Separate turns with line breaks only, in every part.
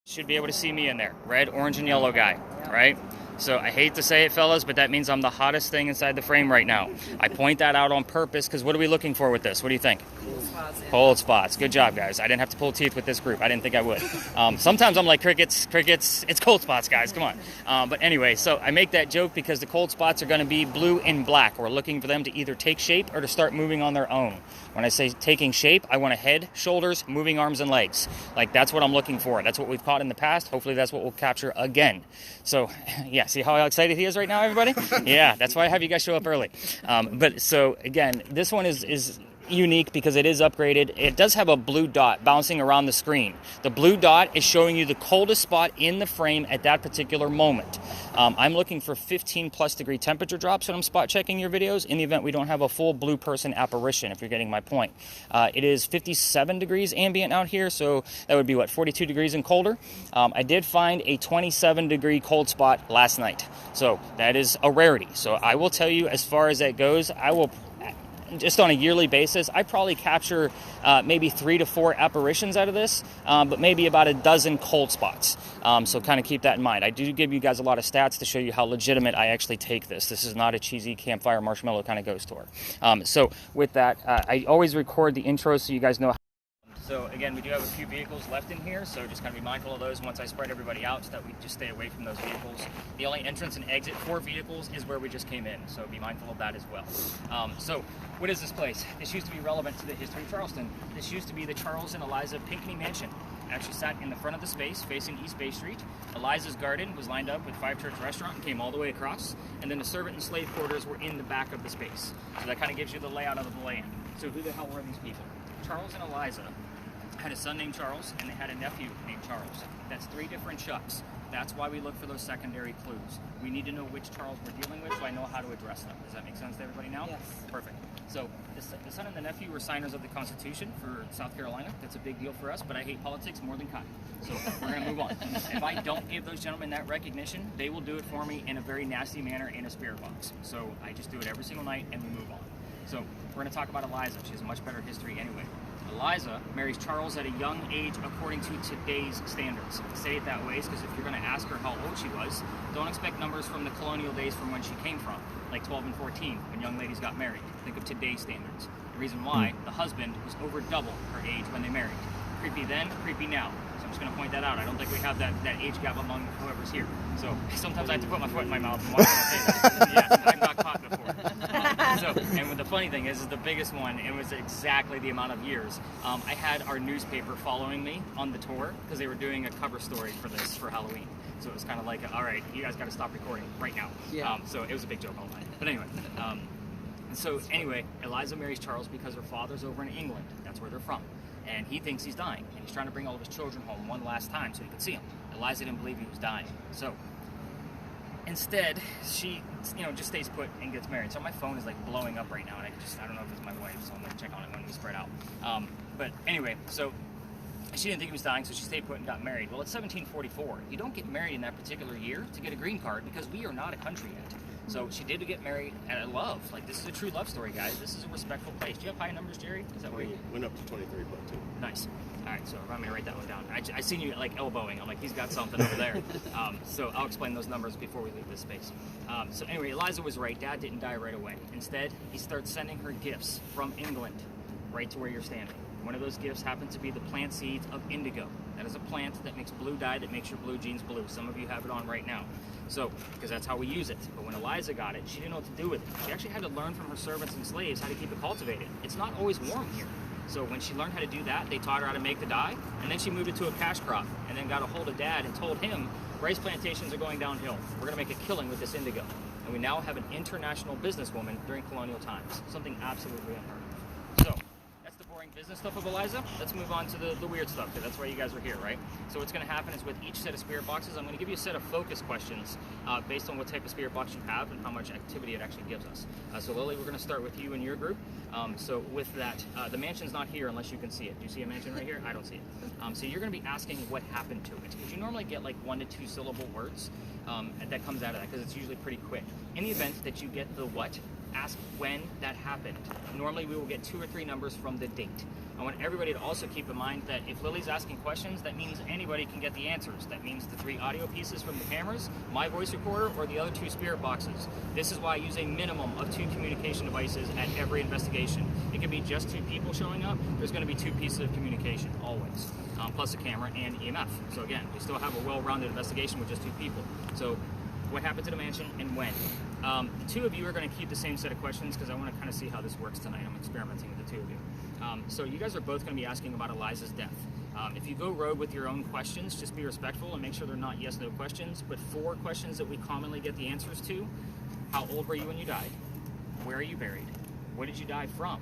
Should be able to see me in there. Red, orange, and yellow guy, right? So I hate to say it, fellas, but that means I'm the hottest thing inside the frame right now. I point that out on purpose because what are we looking for with this? What do you think?
Cold spots.
Cold spots. Good job, guys. I didn't have to pull teeth with this group. I didn't think I would. Sometimes I'm like, crickets. It's cold spots, guys. Come on. But anyway, so I make that joke because the cold spots are going to be blue and black. We're looking for them to either take shape or to start moving on their own. When I say taking shape, I want a head, shoulders, moving arms and legs. Like, that's what I'm looking for. That's what we've caught in the past. Hopefully that's what we'll capture again. So, yeah, see how excited he is right now, everybody? Yeah, that's why I have you guys show up early. But so, again, this one is unique because it is upgraded. It does have a blue dot bouncing around the screen. The blue dot is showing you the coldest spot in the frame at that particular moment. I'm looking for 15 plus degree temperature drops when I'm spot checking your videos in the event we don't have a full blue person apparition, if you're getting my point. It is 57 degrees ambient out here, so that would be, 42 degrees and colder. I did find a 27 degree cold spot last night, so that is a rarity. So I will tell you, as far as that goes, I will, just on a yearly basis, I probably capture maybe 3 to 4 apparitions out of this, but maybe about a dozen cold spots. So kind of keep that in mind. I do give you guys a lot of stats to show you how legitimate I actually take this. This is not a cheesy campfire marshmallow kind of ghost tour. So with that, I always record the intro so you guys know. So again, we do have a few vehicles left in here, so just kind of be mindful of those once I spread everybody out so that we just stay away from those vehicles. The only entrance and exit for vehicles is where we just came in, so be mindful of that as well. So what is this place? This used to be relevant to the history of Charleston. This used to be the Charles and Eliza Pinckney Mansion. Actually sat in the front of the space facing East Bay Street. Eliza's garden was lined up with Five Church Restaurant and came all the way across, and then the servant and slave quarters were in the back of the space. So that kind of gives you the layout of the land. So who the hell were these people? Charles and Eliza had a son named Charles, and they had a nephew named Charles. That's 3 different Chucks. That's why we look for those secondary clues. We need to know which Charles we're dealing with so I know how to address them. Does that make sense to everybody now?
Yes.
Perfect. So the son and the nephew were signers of the Constitution for South Carolina. That's a big deal for us, but I hate politics more than cotton. So we're going to move on. If I don't give those gentlemen that recognition, they will do it for me in a very nasty manner in a spirit box. So I just do it every single night and we move on. So we're going to talk about Eliza. She has a much better history anyway. Eliza marries Charles at a young age according to today's standards. I say it that way because if you're going to ask her how old she was, don't expect numbers from the colonial days from when she came from, like 12 and 14, when young ladies got married. Think of today's standards. The reason why, the husband was over double her age when they married. Creepy then, creepy now. So I'm just going to point that out. I don't think we have that age gap among whoever's here. So sometimes I have to put my foot in my mouth and watch what I say that. Yes, I've got caught before. And the funny thing is the biggest one, it was exactly the amount of years. I had our newspaper following me on the tour because they were doing a cover story for this for Halloween. So it was kind of like, all right, you guys got to stop recording right now.
Yeah.
So it was a big joke all night. But anyway, Eliza marries Charles because her father's over in England. That's where they're from. And he thinks he's dying. And he's trying to bring all of his children home one last time so he could see them. Eliza didn't believe he was dying. So instead, she, just stays put and gets married. So my phone is like blowing up right now, and I don't know if it's my wife, so I'm gonna check on it when we spread out. But anyway, so she didn't think he was dying, so she stayed put and got married. Well, it's 1744. You don't get married in that particular year to get a green card because we are not a country yet. So she did get married at love. Like, this is a true love story, guys. This is a respectful place. Do you have high numbers, Jerry? Is that where you
went up to 23.2?
Nice. All right, so I'm going to write that one down. I seen you, like, elbowing. I'm like, he's got something over there. So I'll explain those numbers before we leave this space. So anyway, Eliza was right. Dad didn't die right away. Instead, he starts sending her gifts from England right to where you're standing. One of those gifts happened to be the plant seeds of indigo. That is a plant that makes blue dye that makes your blue jeans blue. Some of you have it on right now. So, because that's how we use it. But when Eliza got it, she didn't know what to do with it. She actually had to learn from her servants and slaves how to keep it cultivated. It's not always warm here. So when she learned how to do that, they taught her how to make the dye, and then she moved it to a cash crop, and then got a hold of Dad and told him, rice plantations are going downhill. We're going to make a killing with this indigo. And we now have an international businesswoman during colonial times. Something absolutely unheard of. So, boring business stuff of Eliza. Let's move on to the weird stuff, because that's why you guys are here, right? So what's going to happen is with each set of spirit boxes, I'm going to give you a set of focus questions based on what type of spirit box you have and how much activity it actually gives us. So Lily, we're going to start with you and your group. So with that, the mansion's not here unless you can see it. Do you see a mansion right here? I don't see it. So you're going to be asking what happened to it, because you normally get like 1 to 2 syllable words that comes out of that, because it's usually pretty quick. In the event that you get the what, ask when that happened. Normally we will get 2 or 3 numbers from the date. I want everybody to also keep in mind that if Lily's asking questions, that means anybody can get the answers. That means the 3 audio pieces from the cameras, my voice recorder, or the other 2 spirit boxes. This is why I use a minimum of 2 communication devices at every investigation. It could be just 2 people showing up. There's going to be 2 pieces of communication, always, plus a camera and EMF. So again, we still have a well-rounded investigation with just 2 people. So what happened to the mansion and when? The 2 of you are going to keep the same set of questions because I want to kind of see how this works tonight. I'm experimenting with the 2 of you. So you guys are both going to be asking about Eliza's death. If you go rogue with your own questions, just be respectful and make sure they're not yes/no questions, but 4 questions that we commonly get the answers to. How old were you when you died? Where are you buried? What did you die from?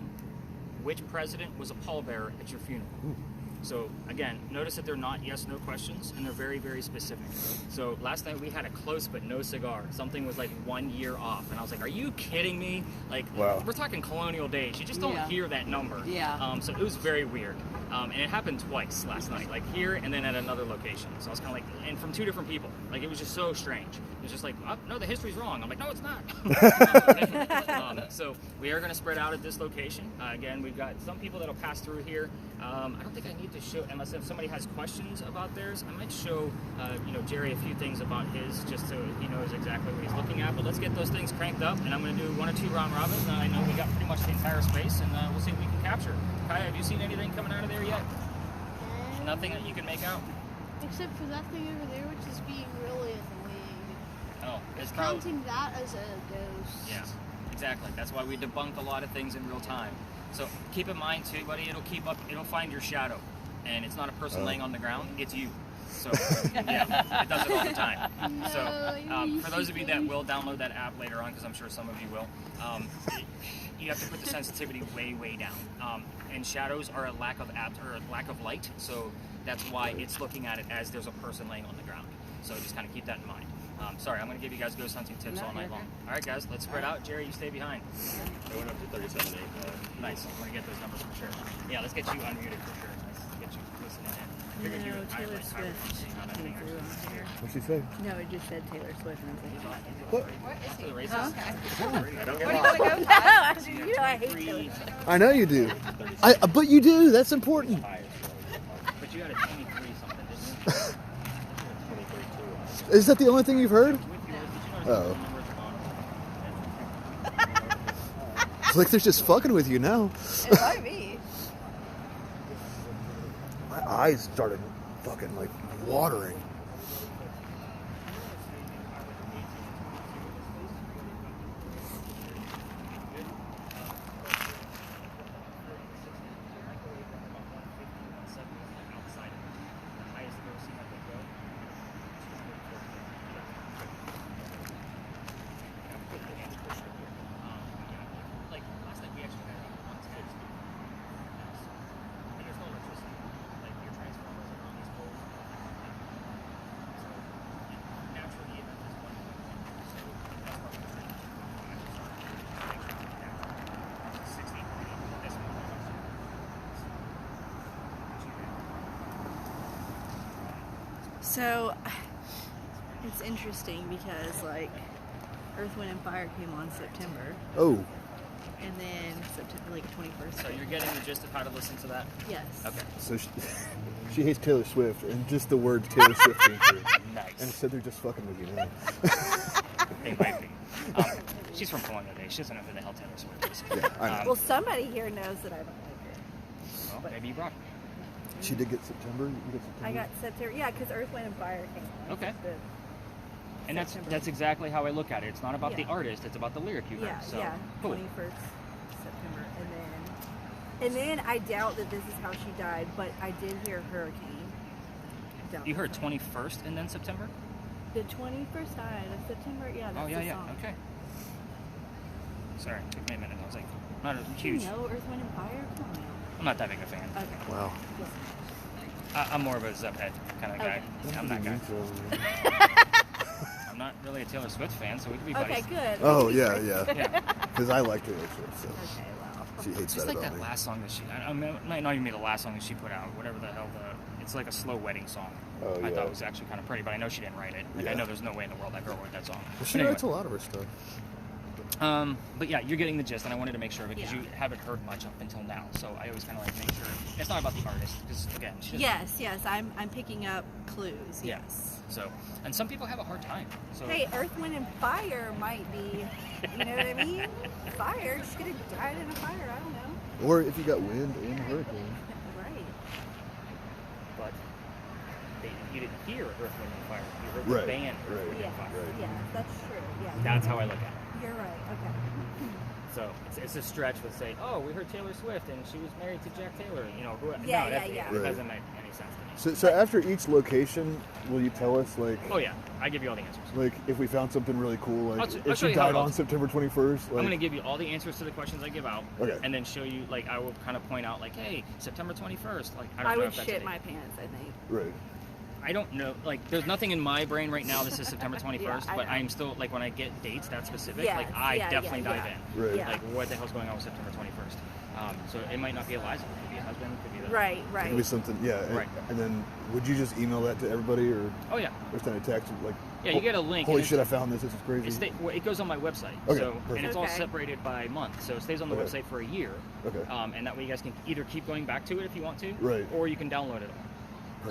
Which president was a pallbearer at your funeral? Ooh. So again, notice that they're not yes/no questions, and they're very, very specific. So last night we had a close but no cigar. Something was like 1 year off, and I was like, "Are you kidding me?" Like, wow. We're talking colonial days. You just don't hear that number. Yeah. So it was very weird, and it happened twice last night, like here and then at another location. So I was kind of like, and from 2 different people. Like it was just so strange. It was just like, oh, no, the history's wrong. I'm like, no, it's not. So we are going to spread out at this location. Again, we've got some people that'll pass through here. I don't think I need to show, unless if somebody has questions about theirs, I might show, Jerry a few things about his, just so he knows exactly what he's looking at. But let's get those things cranked up, and I'm going to do 1 or 2 round robins. And I know we got pretty much the entire space, and we'll see what we can capture. Kai, have you seen anything coming out of there yet? Nothing that you can make out?
Except for that thing over there, which is being really annoying.
Oh, it's
counting that as a ghost.
Yeah, exactly. That's why we debunk a lot of things in real time. So keep in mind too, buddy, it'll find your shadow. And it's not a person laying on the ground, it's you. So, yeah, it does it all the time.
No,
so, for those of you that will download that app later on, because I'm sure some of you will, you have to put the sensitivity way, way down. And shadows are a lack of light, so that's why it's looking at it as there's a person laying on the ground. So just kind of keep that in mind. Sorry, I'm going to give you guys ghost hunting tips all night long. All right, guys, let's spread out. Jerry, you stay behind.
I went up to 37.8.
Nice. I'm going to get those numbers for sure. Yeah, let's get you unmuted for sure. Let's get you listening in.
No, Taylor Swift came through on here.
What'd she say?
No, it just said Taylor Swift, and I was like,
what?
huh?
Don't
What
get
are you going to go? No, you know I hate Taylor Swift.
I know you do. But you do. That's important.
But you had a 23 something, didn't you?
Is that the only thing you've heard? Oh. It's like they're just fucking with you now.
It might be.
My eyes started fucking like watering.
So, it's interesting because, like, Earth, Wind, and Fire came on September.
Oh.
And then September, like, 21st.
So you're getting the gist of how to listen to that?
Yes.
Okay.
So she hates Taylor Swift, and just the word Taylor Swift came through.
Nice.
And said they're just fucking with you now.
They might be. She's from Colonial Days. She doesn't know who the hell Taylor Swift is.
Yeah, I know.
Well, somebody here knows that I don't like her.
Well, maybe you brought her.
She did get September. You get September.
I got September. Yeah, because Earth, Wind, and Fire came on.
Okay. And
September.
that's exactly how I look at it. It's not about the artist; it's about the lyric you heard.
Yeah,
So,
yeah.
cool.
21st September, and then I doubt that this is how she died, but I did hear hurricane.
You heard 21st and then September?
The 21st died of September. Yeah. That's the song.
Okay. Sorry, took me a minute. I was like, not huge.
You know Earth, Wind, and Fire? Come on now.
I'm not that big a fan.
Okay.
Wow.
I'm more of a Zephead kind of guy.
Okay.
I'm that guy. I'm not really a Taylor Swift fan, so we could be
Okay,
buddies.
good.
Oh, yeah.
Yeah.
Because I like Taylor Swift, so
Okay, well.
she hates
Just
that
like
about
that
me.
last song that she, I mean, it might not even be the last song that she put out, whatever the hell it's like a slow wedding song.
Oh,
I
yeah.
thought it was actually kind of pretty, but I know she didn't write it. Like,
Yeah.
I know there's no way in the world that girl wrote that song.
Well, she
But
writes a lot of her stuff.
But yeah, you're getting the gist, and I wanted to make sure because
Yeah.
you haven't heard much up until now. So I always kind of like make sure it's not about the artist because again, she doesn't-
Yes, I'm picking up clues.
Yeah.
Yes.
So, and some people have a hard time. So
Hey, Earth, Wind, and Fire might be. You know what I mean? Fire. She could have died in a fire. I don't know.
Or if you got wind and hurricane.
Right.
but you didn't hear Earth, Wind, and Fire. You heard
Right,
the band Earth,
right.
Wind,
Yes.
and Fire.
Right.
Yes, that's true. Yeah.
That's how I look at it.
You're right. Okay.
So it's a stretch with say, oh, we heard Taylor Swift and she was married to Jack Taylor. You know, who?
Yeah,
no,
yeah, yeah.
It
Right.
doesn't make any sense to me.
So after each location, will you tell us like
Oh yeah, I give you all the answers.
like if we found something really cool, like
I'll
if
show
she
you how
died
it
on
goes.
September 21st? Like,
I'm gonna give you all the answers to the questions I give out,
Okay.
and then show you like I will kind of point out like, hey, September 21st. Like I don't
I
know
would
if that's a
shit
date.
my pants. I think.
right.
I don't know. Like, there's nothing in my brain right now. This is September 21st,
Yeah, I
but
know.
I'm still like when I get dates that specific,
Yes,
like I
yeah,
definitely
yeah,
dive
yeah.
in.
Right.
Yeah.
Like, what the hell's going on with September 21st? So it might not be Eliza. It could be a husband. It could be the
Right.
It
Right.
could be something, yeah.
Right.
And then would you just email that to everybody or
Oh yeah.
send a text like?
Yeah, you get a link.
Holy
and
shit! I found this. This is crazy.
well, it goes on my website.
Okay,
So
perfect.
and it's all
Okay.
separated by month. So it stays on the
Okay.
website for a year.
Okay.
And that way you guys can either keep going back to it if you want to,
Right.
or you can download it all.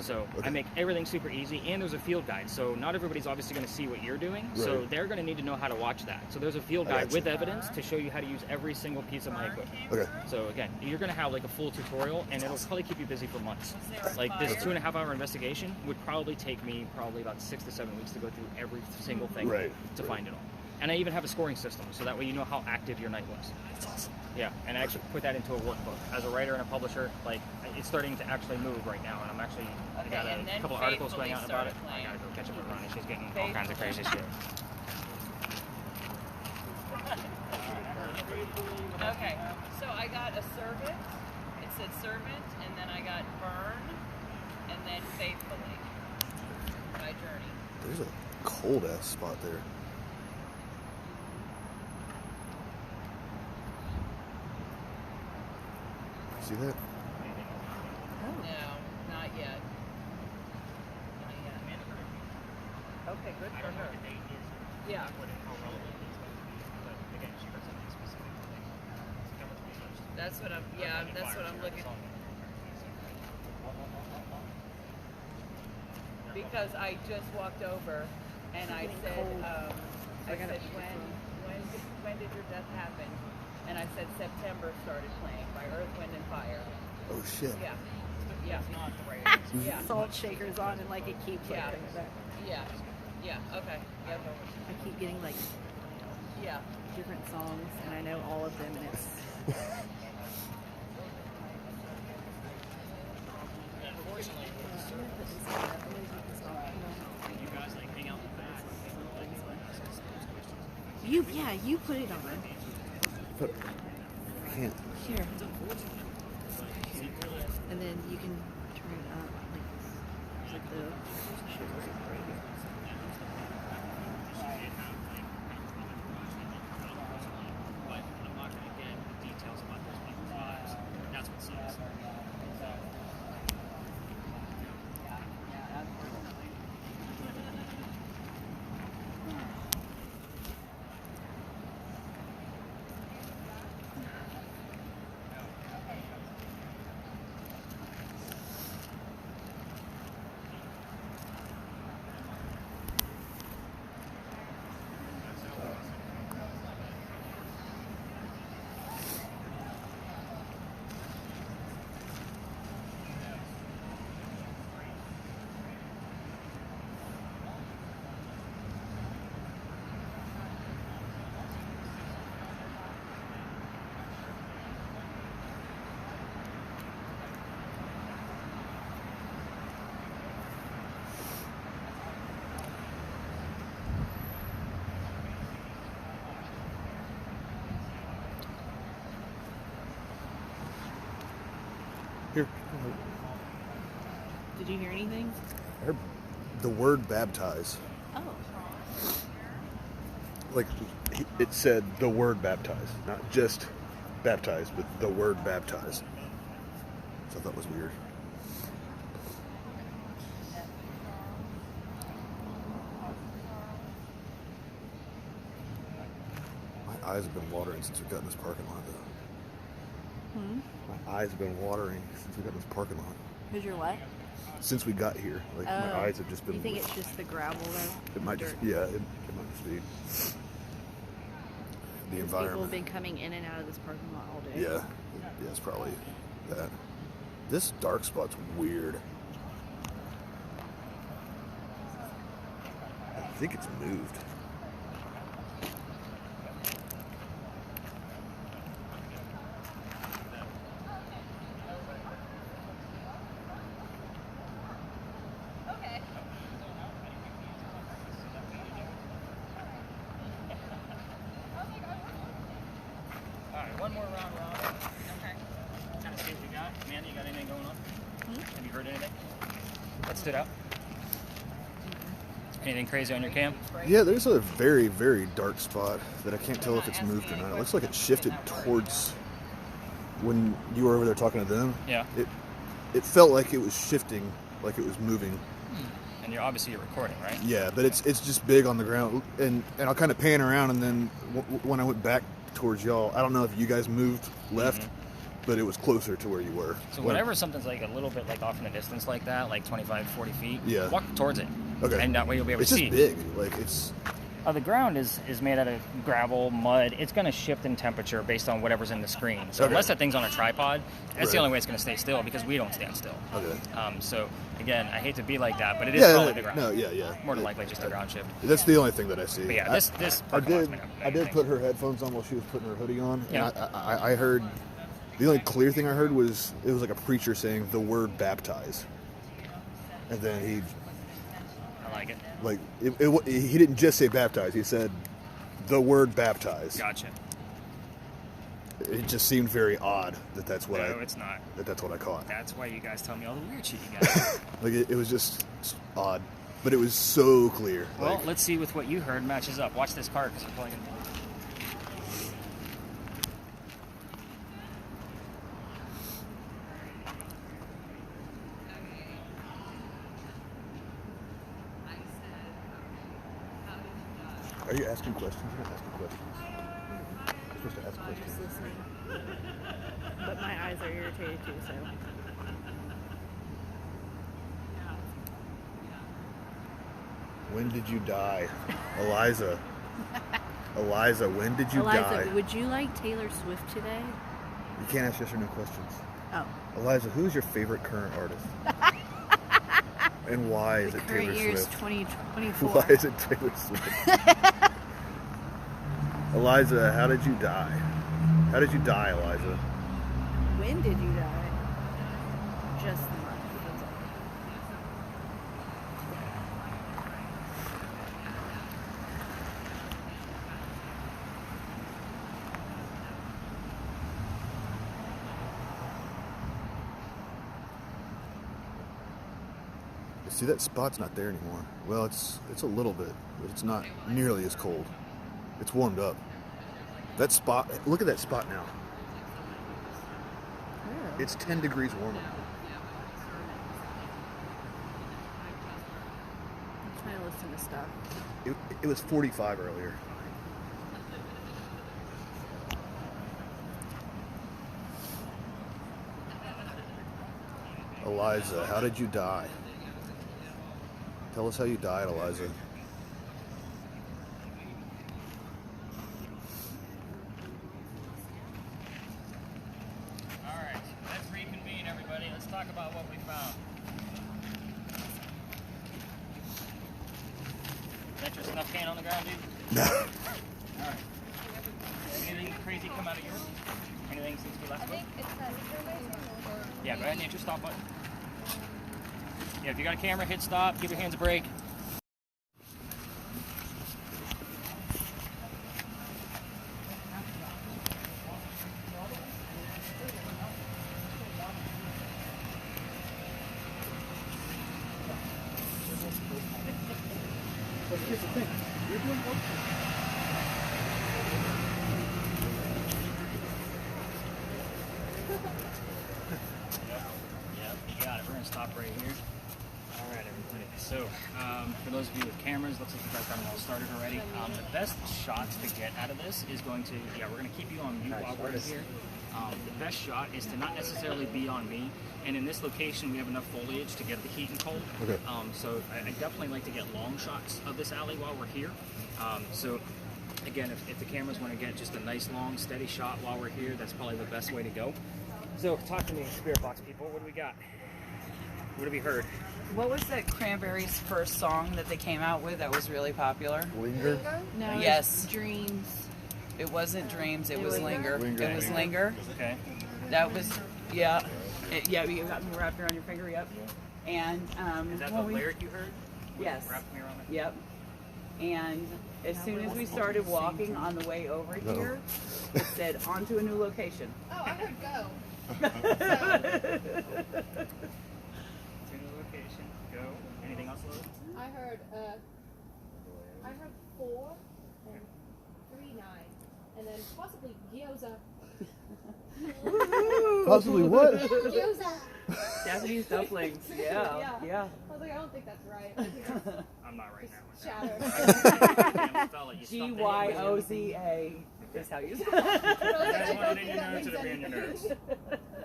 So
Okay.
I make everything super easy, and there's a field guide. So not everybody's obviously going to see what you're doing, so
Right.
they're going to need to know how to watch that. So there's a field
I
guide
gotcha.
with evidence to show you how to use every single piece of my equipment.
Okay.
So again, you're going to have like a full tutorial, and it'll probably keep you busy for months. Like this 2.5-hour investigation would probably take me about 6 to 7 weeks to go through every single thing
Right,
to
right.
find it all. And I even have a scoring system, so that way you know how active your night was.
That's awesome.
Yeah, and I actually put that into a workbook. As a writer and a publisher, like it's starting to actually move right now, and I'm actually I
Okay,
got
and
a
then
couple articles going out about it.
faithfully
I gotta
started
go catch up with Ronnie. She's getting all kinds of crazy shit.
Okay, so I got a servant. It said servant, and then I got burn, and then faithfully. My journey.
There's a cold ass spot there. See that?
No, not yet. Not yet. Okay, good
I
for
don't know
her.
what the date is.
Yeah.
What how relevant it is, but again, she heard something specific. September 21st.
That's what I'm. Yeah, that's what I'm looking. Because I just walked over, and I said, I said, when did your death happen? And I said September started playing by Earth, Wind, and Fire.
Oh shit.
Yeah. Yeah.
Not the right
Yeah.
Salt shakers on and like it keeps
Yeah.
like that.
Yeah. Yeah. Okay. Yep.
I keep getting like
Yeah.
different songs and I know all of them and it's
Unfortunately, you guys like hang out in the back.
you put it on.
But I can't.
Here. And then you can turn it up like the
But I'm not going to get details about those people's lives. That's what sucks.
Here.
Did you hear anything?
I heard the word baptize.
Oh.
Like it said the word baptize, not just baptize, but the word baptize. So I thought was weird. My eyes have been watering since we got in this parking lot, though. My eyes have been watering since we got in this parking lot.
Because you're what?
Since we got here, like my eyes have just been.
You think it's just the gravel though?
It might just, yeah, it might just be the
People have
environment.
been coming in and out of this parking lot all day.
Yeah, it's probably that. This dark spot's weird. I think it's moved.
All right, one more round, Rob. Okay. Kind of see what you got. Amanda, you got anything going on? Have you heard anything that stood out? Anything crazy on your cam?
Yeah, there's a very, very dark spot that I can't tell if it's moved or not. It looks like it shifted towards when you were over there talking to them.
Yeah.
It felt like it was shifting, like it was moving.
And you're recording, right?
Yeah, but it's just big on the ground, and I'll kind of pan around, and then when I went back towards y'all, I don't know if you guys moved left, but it was closer to where you were.
So whenever something's like a little bit like off in the distance like that, like 25, 40 feet,
Yeah.
walk towards it.
Okay.
And that way you'll be able
It's
to
just
see.
big, like it's.
The ground is made out of gravel, mud. It's going to shift in temperature based on whatever's in the screen. So
Okay.
unless that thing's on a tripod, that's the
Right.
only way it's going to stay still because we don't stand still.
Okay.
So again, I hate to be like that, but it is
Yeah,
probably the ground.
no, yeah.
More than likely just a ground shift.
That's the only thing that I see.
But yeah, this
I
parking lot's
did.
made of
I did
everything.
put her headphones on while she was putting her hoodie on,
Yeah.
and I heard. The only clear thing I heard was it was like a preacher saying the word "baptize," and then
I like it.
he didn't just say "baptize." He said the word "baptize."
Gotcha.
It just seemed very odd that's what
No, it's not.
that's what I caught.
That's why you guys tell me all the weird shit you guys.
Like it was just odd, but it was so clear.
Well,
Like,
let's see with what you heard matches up. Watch this car because you're probably going to...
are you asking questions? You're not asking questions. You're supposed to ask
I'm
questions.
just listening. But my eyes are irritated too, so.
When did you die, Eliza? Eliza, when did you
Eliza,
die?
would you like Taylor Swift today?
You can't ask yes or no questions.
Oh.
Eliza, who's your favorite current artist? And why is it
Current
Taylor
year is
Swift?
2024.
Why is it Taylor Swift? Eliza, how did you die? How did you die, Eliza?
When did you die? Just the month. That's all.
See, that spot's not there anymore. Well, it's a little bit, but it's not nearly as cold. It's warmed up. That spot, look at that spot now.
Oh.
It's 10 degrees warmer.
I'm trying to listen to stuff.
It was 45 earlier. Eliza, how did you die? Tell us how you died, Eliza.
All right, let's reconvene, everybody. Let's talk about what we found. Is that your snuff can on the ground, dude?
No.
All right. Anything crazy come out of yours? Anything since we last spoke? Yeah, go ahead and hit your stop button. Yeah, if you got a camera, hit stop. Give your hands a break. Yeah, you got it. We're gonna stop right here. All right, everybody. So, For those of you with cameras, looks like you guys got them all started already. The best shot to get out of this is going to, we're going to keep you on mute while we're here. The best shot is to not necessarily be on me. And in this location, we have enough foliage to get the heat and cold.
Okay.
So I definitely like to get long shots of this alley while we're here. So again, if the cameras want to get just a nice, long, steady shot while we're here, that's probably the best way to go. So talk to me, Spirit Box people. What do we got? What have we heard?
What was that Cranberries' first song that they came out with that was really popular?
Linger?
No,
Yes.
it's Dreams.
It wasn't Dreams, it was
Linger?
Linger.
Linger.
It was Linger.
Okay.
That was, yeah. You got me wrapped around your finger, yep. And,
Is that the
when we-
lyric you heard?
Yes.
Wrapped me around it?
Yep. And as soon as we started walking on the way over here, it said, on to a new location.
Oh, I heard Go.
To the location. Go. Anything else, Lily?
I heard 4 and 3 9, and then possibly gyoza.
Possibly what?
Gyoza.
Japanese dumplings. Yeah.
I was like, I don't think that's right. I think it's
I'm not right now.
shattered.
Gyoza is how you say
You guys want it in your notes, it'll be in your notes.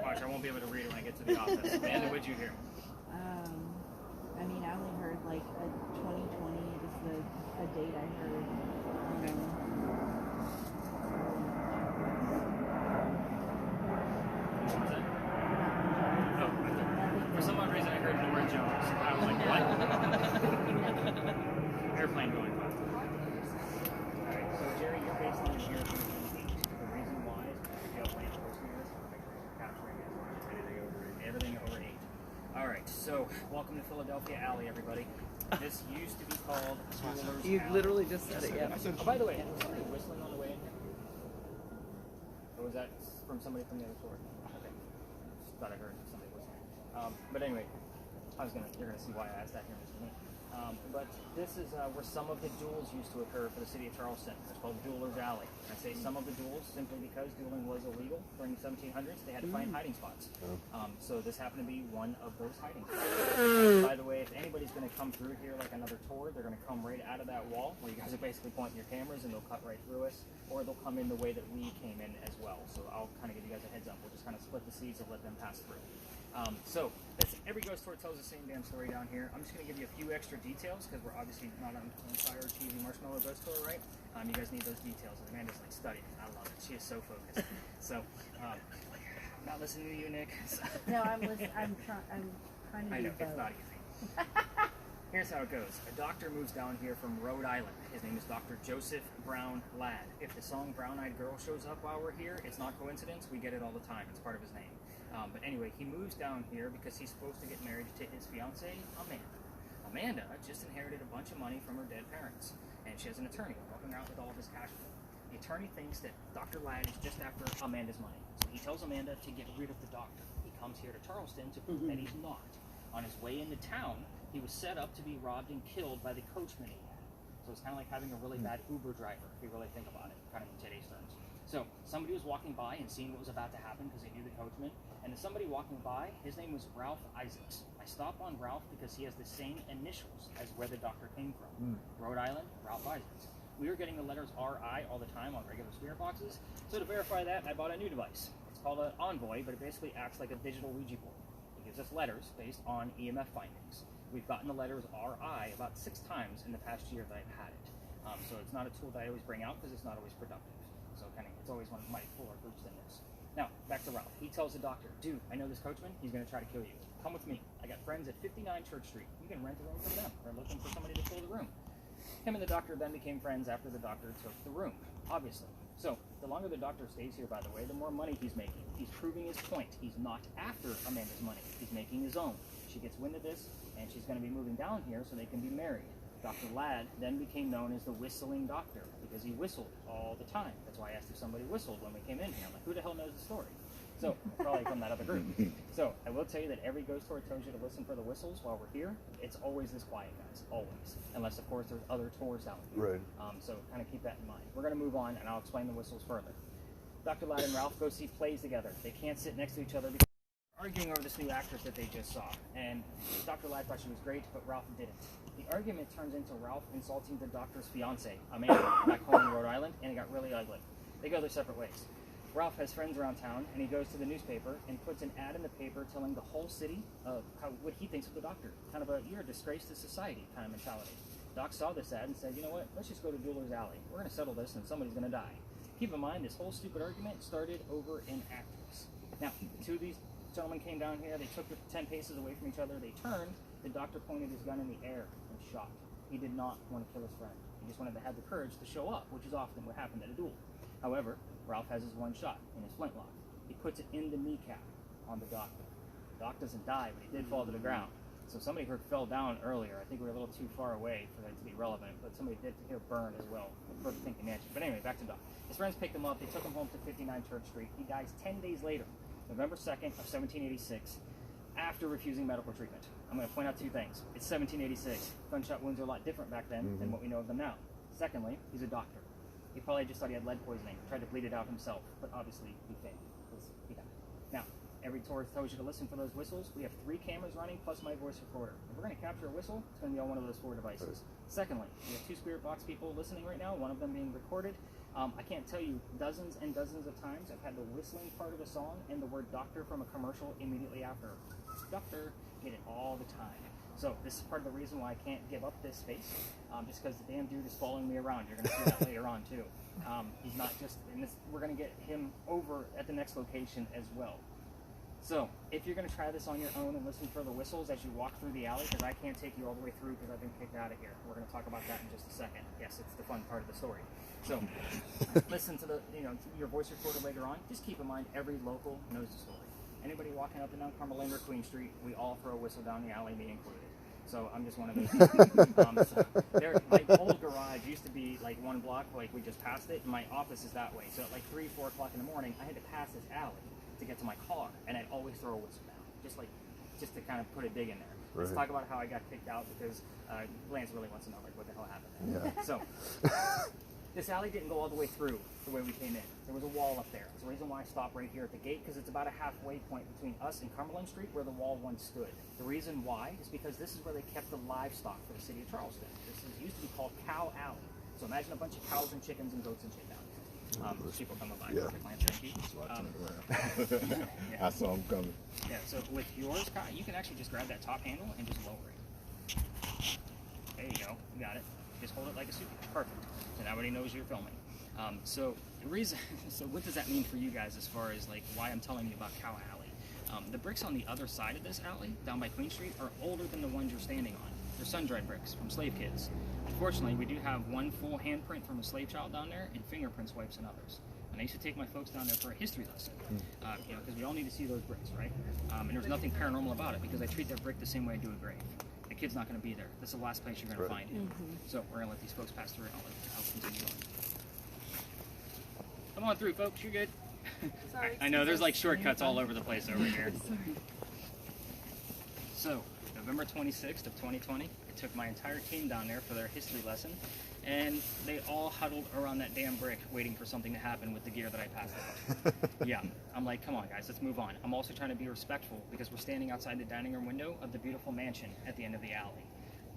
Watch, I won't be able to read it when I get to the office. Amanda, what'd you hear?
I mean, I only heard like a 2020 is a date I heard.
What was that? Oh, for some odd reason I heard Nora Jones. I was like, what? Airplane going by. Alright, so Jerry, you're based on the year 2008. The reason why is because the airplane posting this, capturing it, everything over 8. Alright, so welcome to Philadelphia Alley, everybody. This used to be called Jewelers
You
Alley.
literally just said it, yeah.
Oh, by the way, was somebody whistling on the way in here? Or was that from somebody from the other store? Okay. Just thought I heard somebody whistling. But anyway, you're gonna see why I asked that here in just a minute. But this is where some of the duels used to occur for the city of Charleston. It's called Jewelers Alley. I say some of the duels simply because dueling was illegal during the 1700s. They had to find hiding spots. So this happened to be one of those hiding spots. By the way, if anybody's going to come through here like another tour, they're going to come right out of that wall where you guys are basically pointing your cameras and they'll cut right through us, or they'll come in the way that we came in as well. So I'll kind of give you guys a heads up. We'll just kind of split the seats and let them pass through. So every ghost tour tells the same damn story down here. I'm just going to give you a few extra details because we're obviously not on Fire Cheesy Marshmallow Ghost Tour, right? You guys need those details. And Amanda's like studying. I love it. She is so focused. So, not listening to you, Nick.
No, I'm listening. I'm trying to
I know,
do
it's
both.
not easy. Here's how it goes. A doctor moves down here from Rhode Island. His name is Dr. Joseph Brown Ladd. If the song Brown-Eyed Girl shows up while we're here, it's not coincidence. We get it all the time. It's part of his name. But anyway, he moves down here because he's supposed to get married to his fiancée, Amanda. Amanda just inherited a bunch of money from her dead parents, and she has an attorney helping her out with all of his cash flow. The attorney thinks that Dr. Ladd is just after Amanda's money, so he tells Amanda to get rid of the doctor. He comes here to Charleston to prove that he's not. On his way into town, he was set up to be robbed and killed by the coachman he had. So it's kind of like having a really bad Uber driver, if you really think about it, kind of in today's terms. So somebody was walking by and seeing what was about to happen because they knew the coachman. And somebody walking by, his name was Ralph Isaacs. I stop on Ralph because he has the same initials as where the doctor came from. Rhode Island, Ralph Isaacs. We were getting the letters RI all the time on regular spirit boxes. So to verify that, I bought a new device. It's called an Envoy, but it basically acts like a digital Ouija board. It gives us letters based on EMF findings. We've gotten the letters RI about 6 times in the past year that I've had it. So it's not a tool that I always bring out because it's not always productive. So it's always one of my fuller groups than this. Now, back to Ralph. He tells the doctor, dude, I know this coachman. He's going to try to kill you. Come with me. I got friends at 59 Church Street. You can rent a room from them. They're looking for somebody to fill the room. Him and the doctor then became friends after the doctor took the room, obviously. So, the longer the doctor stays here, by the way, the more money he's making. He's proving his point. He's not after Amanda's money. He's making his own. She gets wind of this, and she's going to be moving down here so they can be married. Dr. Ladd then became known as the Whistling Doctor because he whistled all the time. That's why I asked if somebody whistled when we came in here. I'm like, who the hell knows the story? So, probably from that other group. So, I will tell you that every ghost tour tells you to listen for the whistles while we're here. It's always this quiet, guys. Always. Unless, of course, there's other tours down here.
Right.
So, kind of keep that in mind. We're going to move on, and I'll explain the whistles further. Dr. Ladd and Ralph go see plays together. They can't sit next to each other because they're arguing over this new actress that they just saw. And Dr. Ladd thought she was great, but Ralph didn't. The argument turns into Ralph insulting the doctor's fiance, Amanda, back home in Rhode Island, and it got really ugly. They go their separate ways. Ralph has friends around town, and he goes to the newspaper and puts an ad in the paper telling the whole city of what he thinks of the doctor. Kind of a, you're a disgrace to society kind of mentality. Doc saw this ad and said, you know what, let's just go to Jeweler's Alley. We're going to settle this, and somebody's going to die. Keep in mind, this whole stupid argument started over in Actors. Now, two of these gentlemen came down here. They took 10 paces away from each other. They turned. The doctor pointed his gun in the air and shot. He did not want to kill his friend. He just wanted to have the courage to show up, which is often what happened at a duel. However, Ralph has his one shot in his flintlock. He puts it in the kneecap on the doctor. The doc doesn't die, but he did fall to the ground. So somebody heard fell down earlier. I think we were a little too far away for that to be relevant, but somebody did hear burn as well. Perfect thinking mansion. But anyway, back to Doc. His friends picked him up. They took him home to 59 Church Street. He dies 10 days later, November 2nd of 1786, after refusing medical treatment. I'm going to point out two things. It's 1786. Gunshot wounds are a lot different back then than what we know of them now. Secondly, he's a doctor. He probably just thought he had lead poisoning, tried to bleed it out himself, but obviously he failed because he died. Now, every tourist tells you to listen for those whistles. We have 3 cameras running plus my voice recorder. If we're going to capture a whistle, it's going to be on one of those 4 devices. Secondly, we have 2 Spirit Box people listening right now, one of them being recorded. I can't tell you dozens and dozens of times I've had the whistling part of a song and the word doctor from a commercial immediately after. Doctor, get it all the time. So this is part of the reason why I can't give up this space, just because the damn dude is following me around. You're going to see that later on too. He's not just in this. We're going to get him over at the next location as well. So if you're going to try this on your own and listen for the whistles as you walk through the alley, because I can't take you all the way through because I've been kicked out of here. We're going to talk about that in just a second. Yes, it's the fun part of the story. So listen to the, to your voice recorder later on. Just keep in mind every local knows the story. Anybody walking up and down Carmel Lane or Queen Street, we all throw a whistle down the alley, me included. So I'm just one of those people. My old garage used to be like 1 block, like we just passed it, and my office is that way. So at like 3, 4 o'clock in the morning, I had to pass this alley to get to my car, and I'd always throw a whistle down, just to kind of put a dig in there. Right. Let's talk about how I got kicked out, because Lance really wants to know like what the hell happened there. Yeah. So this alley didn't go all the way through the way we came in. There was a wall up there. It's the reason why I stopped right here at the gate, because it's about a halfway point between us and Cumberland Street where the wall once stood. The reason why is because this is where they kept the livestock for the city of Charleston. Used to be called Cow Alley. So imagine a bunch of cows and chickens and goats and shit down there. People come by.
Yeah.
Thank you.
I saw him coming.
Yeah, so with yours, Kyle, you can actually just grab that top handle and just lower it. There you go. You got it. Just hold it like a suitcase. Perfect. So now everybody knows you're filming. So the reason, so what does that mean for you guys as far as like why I'm telling you about Cow Alley? The bricks on the other side of this alley, down by Queen Street, are older than the ones you're standing on. They're sun-dried bricks from slave kids. Unfortunately, we do have one full handprint from a slave child down there and fingerprint swipes in others. And I used to take my folks down there for a history lesson, because we all need to see those bricks, right? And there's nothing paranormal about it because I treat that brick the same way I do a grave. The kid's not going to be there. That's the last place you're going to find him. So we're going to let these folks pass through and I'll continue on. Come on through, folks. You're good.
Sorry,
I know there's like shortcuts all over the place over here. So, November 26th of 2020, I took my entire team down there for their history lesson, and they all huddled around that damn brick waiting for something to happen with the gear that I passed out. Yeah, I'm like, come on guys, let's move on. I'm also trying to be respectful because we're standing outside the dining room window of the beautiful mansion at the end of the alley.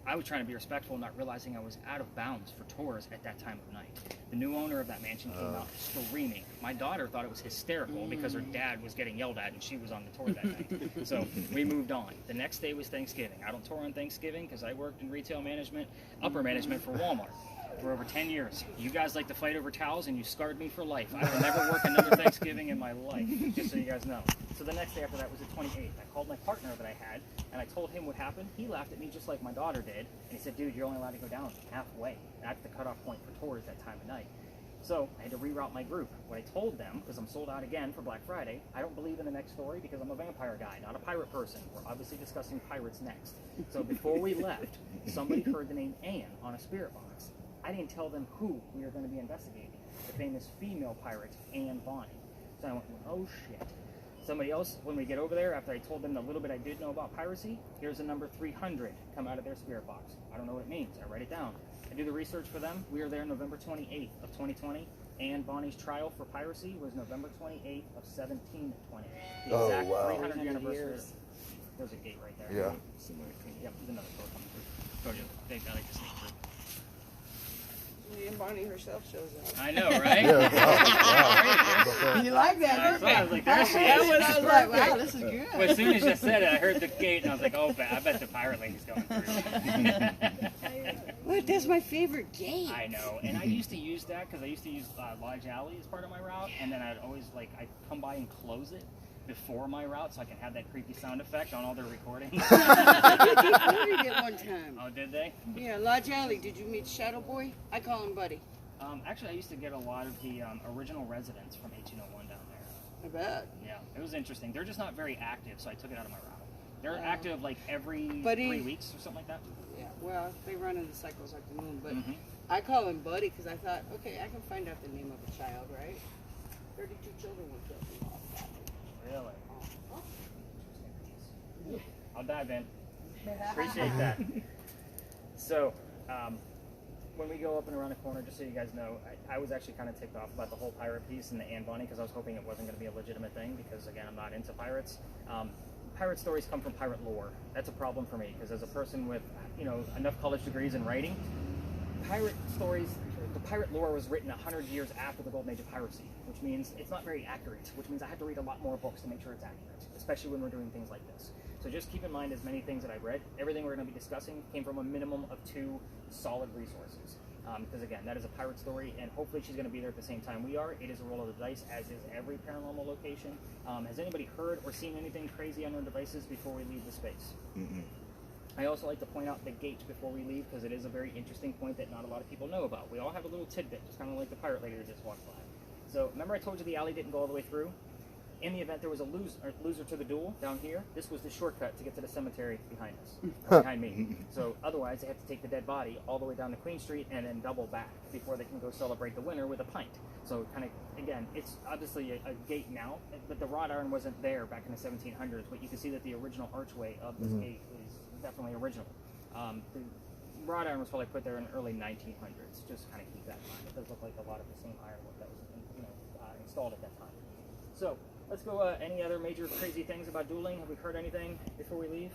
I was trying to be respectful, not realizing I was out of bounds for tours at that time of night. The new owner of that mansion came out screaming. My daughter thought it was hysterical because her dad was getting yelled at and she was on the tour that night. So we moved on. The next day was Thanksgiving. I don't tour on Thanksgiving because I worked in retail management, upper management for Walmart for over 10 years. You guys like to fight over towels and you scarred me for life. I will never work another Thanksgiving in my life, just so you guys know. So the next day after that was the 28th. I called my partner that I had, and I told him what happened. He laughed at me just like my daughter did, and he said, dude, you're only allowed to go down halfway. That's the cutoff point for tours that time of night. So I had to reroute my group. What I told them, because I'm sold out again for Black Friday, I don't believe in the next story because I'm a vampire guy, not a pirate person. We're obviously discussing pirates next. So before we left, somebody heard the name Anne on a spirit box. I didn't tell them who we were going to be investigating. The famous female pirate, Anne Bonny. So I went, oh shit. Somebody else, when we get over there, after I told them the little bit I did know about piracy, here's the number 300 come out of their spirit box. I don't know what it means. I write it down. I do the research for them. We are there November 28th of 2020. Anne Bonny's trial for piracy was November 28th of 1720. The exact 300th anniversary. There's a gate right there.
Yeah.
Yep, there's another door coming through. Oh, yeah. Thank God I just sneak through.
And Bonnie herself shows up.
I know, right?
Yeah, wow.
You like that?
So I was like, there's
I was like, wow, this is good.
Well, as soon as you said it, I heard the gate, and I was like, oh, I bet the pirate lady's going through.
What? That's my favorite gate.
I know, and I used to use that because I used to use Lodge Alley as part of my route, and then I'd always I'd come by and close it before my route so I can have that creepy sound effect on all their recordings.
They recorded it one time.
Oh, did they?
Yeah, Lodge Alley. Did you meet Shadow Boy? I call him Buddy.
Actually, I used to get a lot of the original residents from 1801 down there.
I bet.
Yeah, it was interesting. They're just not very active, so I took it out of my route. They're active like every
Buddy-
3 weeks or something like that.
Yeah, well, they run in the cycles like the moon, but
Mhm.
I call him Buddy because I thought, okay, I can find out the name of a child, right? 32 children were killed in all that.
Really? I'll dive in. Appreciate that. So, when we go up and around the corner, just so you guys know, I was actually kind of ticked off about the whole pirate piece and the Anne Bonny because I was hoping it wasn't going to be a legitimate thing because, again, I'm not into pirates. Pirate stories come from pirate lore. That's a problem for me because as a person with, enough college degrees in writing, pirate stories, the pirate lore was written 100 years after the golden age of piracy, which means it's not very accurate, which means I have to read a lot more books to make sure it's accurate, especially when we're doing things like this. So just keep in mind as many things that I've read, everything we're going to be discussing came from a minimum of 2 solid resources. Because again, that is a pirate story, and hopefully she's going to be there at the same time we are. It is a roll of the dice, as is every paranormal location. Has anybody heard or seen anything crazy on their devices before we leave the space?
Mm-mm.
I also like to point out the gate before we leave because it is a very interesting point that not a lot of people know about. We all have a little tidbit, just kind of like the pirate lady that just walked by. So remember I told you the alley didn't go all the way through? In the event there was a loser to the duel down here, this was the shortcut to get to the cemetery behind us, or behind me. So otherwise they have to take the dead body all the way down to Queen Street and then double back before they can go celebrate the winner with a pint. So kind of, again, it's obviously a gate now, but the wrought iron wasn't there back in the 1700s, but you can see that the original archway of this gate is definitely original. The wrought iron was probably put there in the early 1900s, just kind of keep that in mind. It does look like a lot of the same ironwork that was installed at that time. So let's go, any other major crazy things about dueling? Have we heard anything before we leave?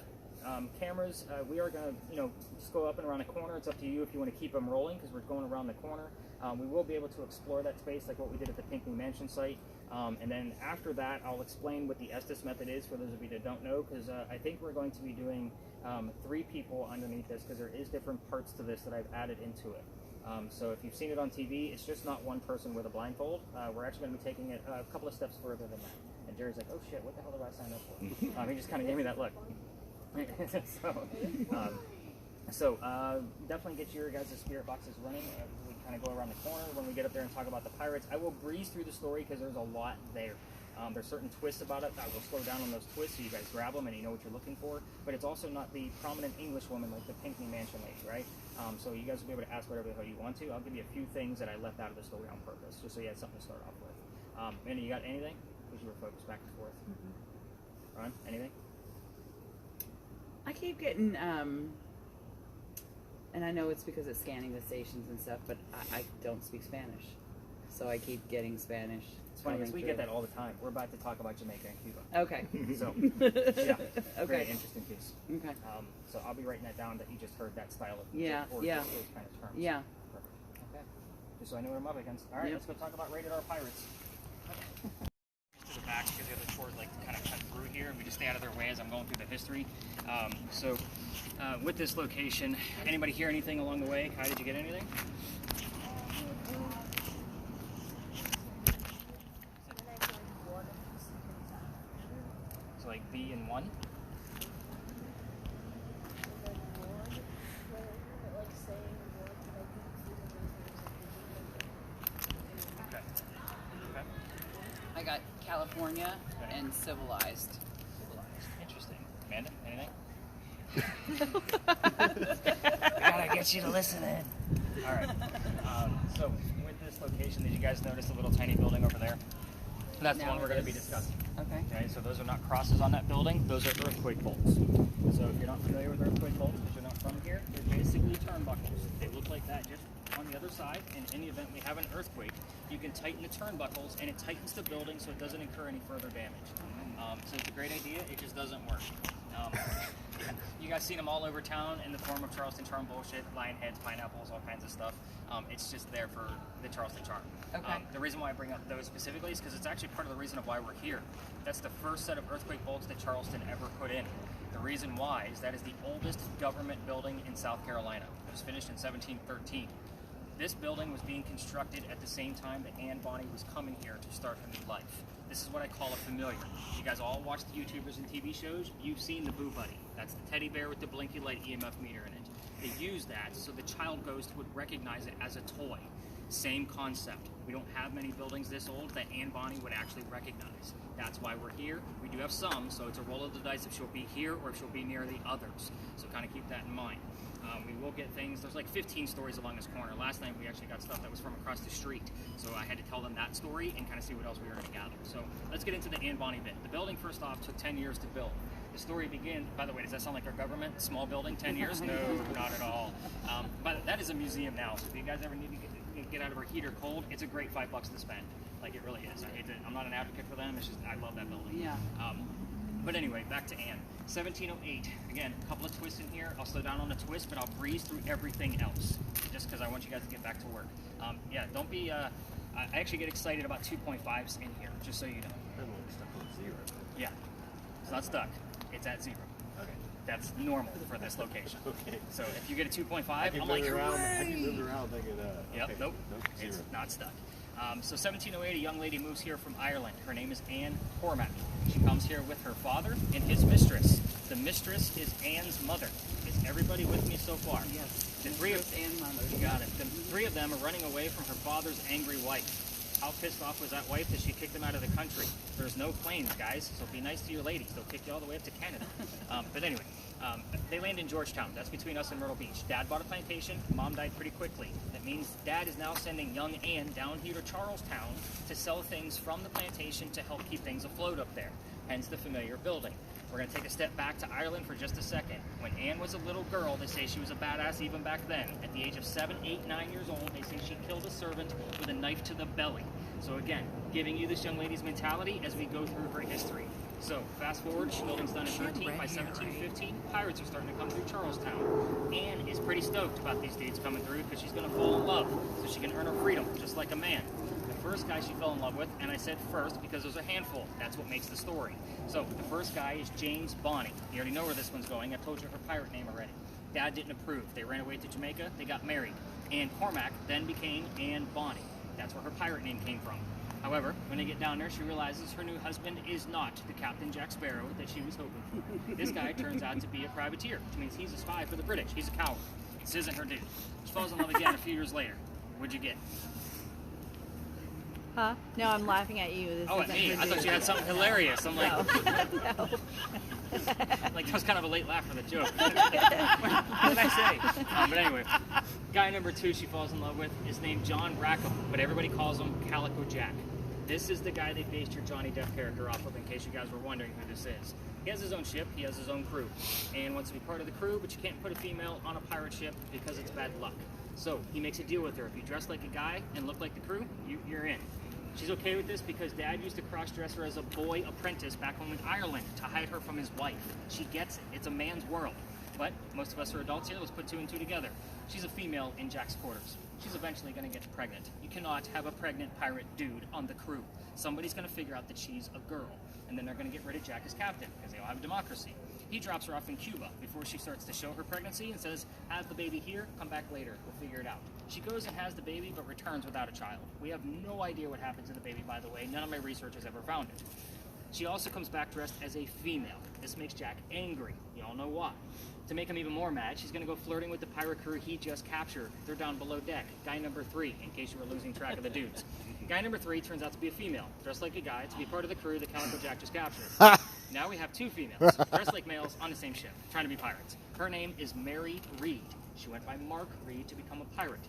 Cameras, we are going to, just go up and around the corner. It's up to you if you want to keep them rolling because we're going around the corner. We will be able to explore that space like what we did at the Pinckney Mansion site. And then after that, I'll explain what the Estes method is for those of you that don't know because I think we're going to be doing 3 people underneath this because there is different parts to this that I've added into it. So if you've seen it on TV, it's just not one person with a blindfold. We're actually going to be taking it a couple of steps further than that. And Jerry's like, oh shit, what the hell did I sign up for? He just kind of gave me that look. So definitely get your guys' spirit boxes running. We kind of go around the corner when we get up there and talk about the pirates. I will breeze through the story because there's a lot there. There's certain twists about it. I will slow down on those twists so you guys grab them and you know what you're looking for. But it's also not the prominent English woman like the Pinckney Mansion lady, right? So you guys will be able to ask whatever the hell you want to. I'll give you a few things that I left out of the story on purpose, just so you had something to start off with. Mandy, you got anything? Because you were focused back and forth. Ron, anything?
I keep getting, and I know it's because it's scanning the stations and stuff, but I don't speak Spanish. So I keep getting Spanish.
It's funny because we
coming
get that all the time. We're about to talk about Jamaica and Cuba.
through. Okay.
So, yeah, very
Okay.
interesting piece.
Okay.
So I'll be writing that down that you just heard that style of
Yeah,
or
yeah.
those kind of terms.
Yeah.
Perfect. Okay. Just so I know what I'm up against. All right,
Yep.
let's go talk about Rated R Pirates. To the back because the other tours like to kind of cut through here, and we just stay out of their way as I'm going through the history. With this location, anybody hear anything along the way? Kai, did you get anything? So like B and 1? Okay. Okay.
I got California and Civilized.
Interesting. Amanda, anything? I gotta get you to listen in. All right. So with this location, did you guys notice a little tiny building over there? That's the
Now
one we're going to be
it is.
discussing.
Okay.
Okay, so those are not crosses on that building. Those are earthquake bolts. So if you're not familiar with earthquake bolts because you're not from here, they're basically turnbuckles. They look like that just on the other side. And in the event we have an earthquake, you can tighten the turnbuckles and it tightens the building so it doesn't incur any further damage. So it's a great idea. It just doesn't work. You guys seen them all over town in the form of Charleston Charm bullshit, lion heads, pineapples, all kinds of stuff. It's just there for the Charleston Charm.
Okay.
The reason why I bring up those specifically is because it's actually part of the reason of why we're here. That's the first set of earthquake bolts that Charleston ever put in. The reason why is that is the oldest government building in South Carolina. It was finished in 1713. This building was being constructed at the same time that Anne Bonny was coming here to start her new life. This is what I call a familiar. You guys all watch the YouTubers and TV shows. You've seen the Boo Buddy. That's the teddy bear with the blinky light EMF meter in it. They use that so the child ghost would recognize it as a toy. Same concept. We don't have many buildings this old that Anne Bonny would actually recognize. That's why we're here. We do have some, so it's a roll of the dice if she'll be here or if she'll be near the others. So kind of keep that in mind. We will get things, there's like 15 stories along this corner. Last night we actually got stuff that was from across the street. So I had to tell them that story and kind of see what else we were going to gather. So let's get into the Anne Bonny bit. The building, first off, took 10 years to build. The story begins, by the way, does that sound like our government? Small building, 10 years? No, not at all. But that is a museum now, so if you guys ever need to get out of our heat or cold, it's a great $5 to spend. Like, it really is. I'm not an advocate for them, it's just, I love that building.
Yeah.
But anyway, back to Anne. 1708. Again, a couple of twists in here. I'll slow down on the twist, but I'll breeze through everything else, just because I want you guys to get back to work. Yeah, don't be... I actually get excited about 2.5s in here, just so you know.
I'm only stuck on 0.
Yeah. It's not stuck. It's at 0.
Okay.
That's normal for this location.
Okay.
So if you get a 2.5,
I can
I'm
move
like,
around. I
hooray!
can move around thinking,
Yep,
okay.
nope.
Zero.
It's not stuck. So 1708, a young lady moves here from Ireland. Her name is Anne Cormac. She comes here with her father and his mistress. The mistress is Anne's mother. Is everybody with me so far?
Yes.
The three of
and mother.
You got it. The three of them are running away from her father's angry wife. How pissed off was that wife that she kicked them out of the country? There's no planes, guys, so be nice to your ladies. They'll kick you all the way up to Canada. But anyway, they land in Georgetown. That's between us and Myrtle Beach. Dad bought a plantation. Mom died pretty quickly. That means Dad is now sending young Anne down here to Charlestown to sell things from the plantation to help keep things afloat up there. Hence the familiar building. We're going to take a step back to Ireland for just a second. When Anne was a little girl, they say she was a badass even back then. At the age of 7, 8, 9 years old, they say she killed a servant with a knife to the belly. So again, giving you this young lady's mentality as we go through her history. So fast forward, the building's done in 13. By 1715, pirates are starting to come through Charlestown. Anne is pretty stoked about these dudes coming through because she's going to fall in love so she can earn her freedom, just like a man. The first guy she fell in love with, and I said first because there's a handful. That's what makes the story. So the first guy is James Bonny. You already know where this one's going. I told you her pirate name already. Dad didn't approve. They ran away to Jamaica. They got married. Anne Cormac then became Anne Bonny. That's where her pirate name came from. However, when they get down there, she realizes her new husband is not the Captain Jack Sparrow that she was hoping for. This guy turns out to be a privateer, which means he's a spy for the British. He's a coward. This isn't her dude. She falls in love again a few years later. What'd you get?
Huh? No, I'm laughing at you. This
Oh, at
isn't
me.
her
I thought
dude.
you had something hilarious. I'm like,
No.
like that was kind of a late laugh for the joke. What did I say? But anyway, guy number 2 she falls in love with is named John Rackham, but everybody calls him Calico Jack. This is the guy they based your Johnny Depp character off of, in case you guys were wondering who this is. He has his own ship, he has his own crew, and wants to be part of the crew, but you can't put a female on a pirate ship because it's bad luck. So he makes a deal with her. If you dress like a guy and look like the crew, you're in. She's okay with this because Dad used to cross-dress her as a boy apprentice back home in Ireland to hide her from his wife. She gets it. It's a man's world. But most of us are adults here. Let's put 2 and 2 together. She's a female in Jack's quarters. She's eventually going to get pregnant. You cannot have a pregnant pirate dude on the crew. Somebody's going to figure out that she's a girl. And then they're going to get rid of Jack as captain because they all have a democracy. He drops her off in Cuba before she starts to show her pregnancy and says, have the baby here, come back later, we'll figure it out. She goes and has the baby but returns without a child. We have no idea what happened to the baby, by the way. None of my research has ever found it. She also comes back dressed as a female. This makes Jack angry. You all know why. To make him even more mad, she's going to go flirting with the pirate crew he just captured. They're down below deck. Guy number 3, in case you were losing track of the dudes. Guy number 3 turns out to be a female, dressed like a guy, to be part of the crew that Calico Jack just captured. Now we have 2 females, dressed like males, on the same ship, trying to be pirates. Her name is Mary Reed. She went by Mark Reed to become a pirate.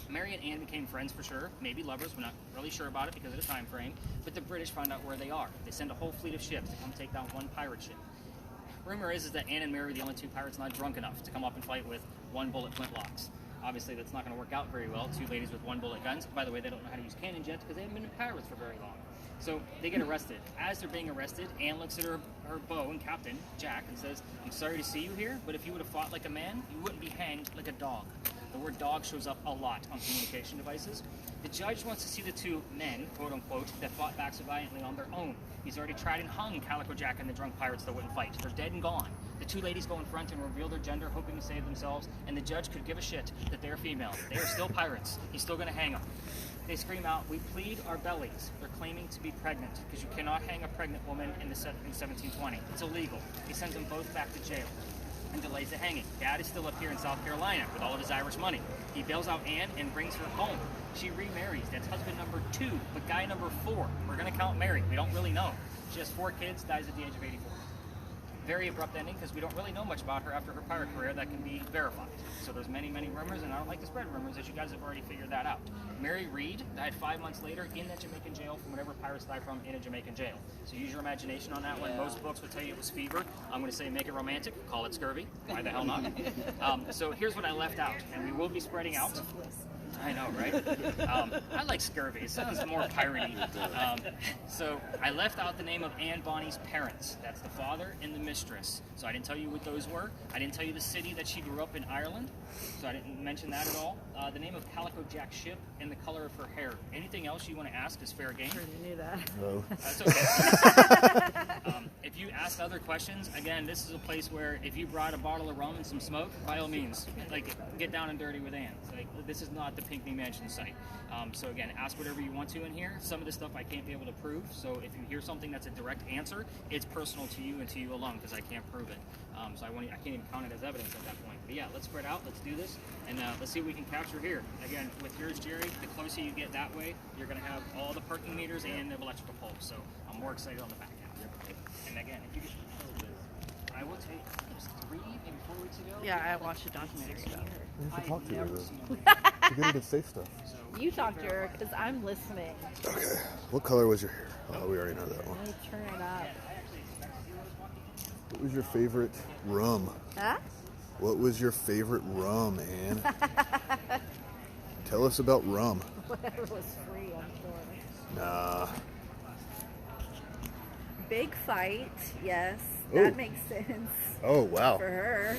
Mary and Anne became friends for sure, maybe lovers, we're not really sure about it because of the time frame, but the British find out where they are. They send a whole fleet of ships to come take down one pirate ship. Rumor is that Anne and Mary are the only 2 pirates not drunk enough to come up and fight with 1-bullet flintlocks. Obviously, that's not going to work out very well. 2 ladies with 1-bullet guns. By the way, they don't know how to use cannon jets because they haven't been in pirates for very long. So they get arrested. As they're being arrested, Anne looks at her beau and captain, Jack, and says, "I'm sorry to see you here, but if you would have fought like a man, you wouldn't be hanged like a dog." The word dog shows up a lot on communication devices. The judge wants to see the two men, quote unquote, that fought back so valiantly on their own. He's already tried and hung Calico Jack and the drunk pirates that wouldn't fight. They're dead and gone. The two ladies go in front and reveal their gender, hoping to save themselves, and the judge could give a shit that they're female. They are still pirates. He's still going to hang them. They scream out, "We plead our bellies." They're claiming to be pregnant, because you cannot hang a pregnant woman in 1720. It's illegal. He sends them both back to jail and delays the hanging. Dad is still up here in South Carolina with all of his Irish money. He bails out Anne and brings her home. She remarries. That's husband number 2, but guy number 4. We're going to count Mary. We don't really know. She has 4 kids, dies at the age of 84. Very abrupt ending, because we don't really know much about her after her pirate career that can be verified. So there's many, many rumors, and I don't like to spread rumors, as you guys have already figured that out. Mary Read died 5 months later in that Jamaican jail from whatever pirates die from in a Jamaican jail. So use your imagination on that one. Most books would tell you it was fever. I'm going to say make it romantic. Call it scurvy. Why the hell not? So here's what I left out, and we will be spreading out. I know, right? I like scurvy. It sounds more piratey. So I left out the name of Anne Bonny's parents. That's the father and the mistress. So I didn't tell you what those were. I didn't tell you the city that she grew up in, Ireland. So I didn't mention that at all. The name of Calico Jack's ship and the color of her hair. Anything else you want to ask is fair game.
I already knew that.
No.
That's okay. If you ask other questions, again, this is a place where if you brought a bottle of rum and some smoke, by all means, like, get down and dirty with Anne. Like, this is not the Pinckney Mansion site. So again, ask whatever you want to in here. Some of this stuff I can't be able to prove, so if you hear something that's a direct answer, it's personal to you and to you alone, because I can't prove it. So I can't even count it as evidence at that point. But yeah, let's spread out, let's do this, and let's see what we can capture here. Again, with yours, Jerry, the closer you get that way, you're going to have all the parking meters and the electrical poles. So I'm more excited on the back half. And again, if you get, I will take just 3, maybe 4 weeks ago.
Yeah, I watched a documentary about her.
You have to talk to her,
never
though.
seen
To get her to say stuff.
You talk to her, because I'm listening.
Okay. What color was your hair? Oh, we already know that one.
Let me turn it up.
What was your favorite rum?
Huh?
What was your favorite rum, Anne? Tell us about rum.
Whatever was free, I'm sure.
Nah.
Big fight, yes.
Ooh.
That makes sense
Oh, wow.
for her.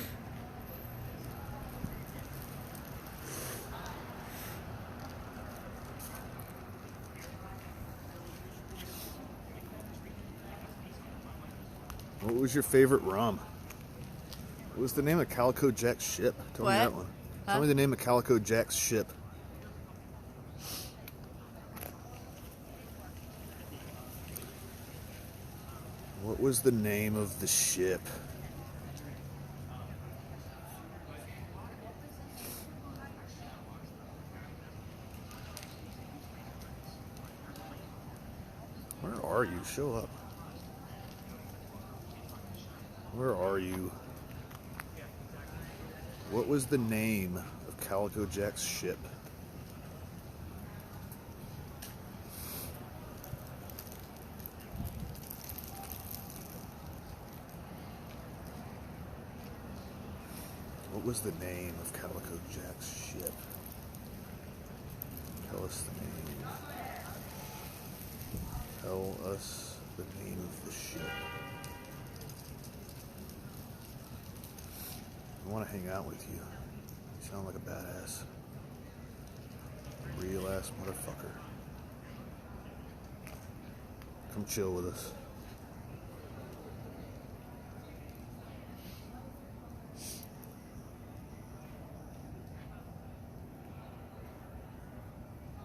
What was your favorite rum? What was the name of Calico Jack's ship? Tell me
What?
that one.
Huh?
Tell me the name of Calico Jack's ship. What was the name of the ship? Where are you? Show up. Where are you? What was the name of Calico Jack's ship? What was the name of Calico Jack's ship? Tell us the name. Tell us the name of the ship. I want to hang out with you. You sound like a badass. Real ass motherfucker. Come chill with us.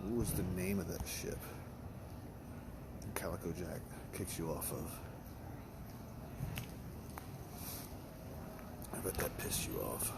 What was the name of that ship Calico Jack kicks you off of? I bet that pissed you off.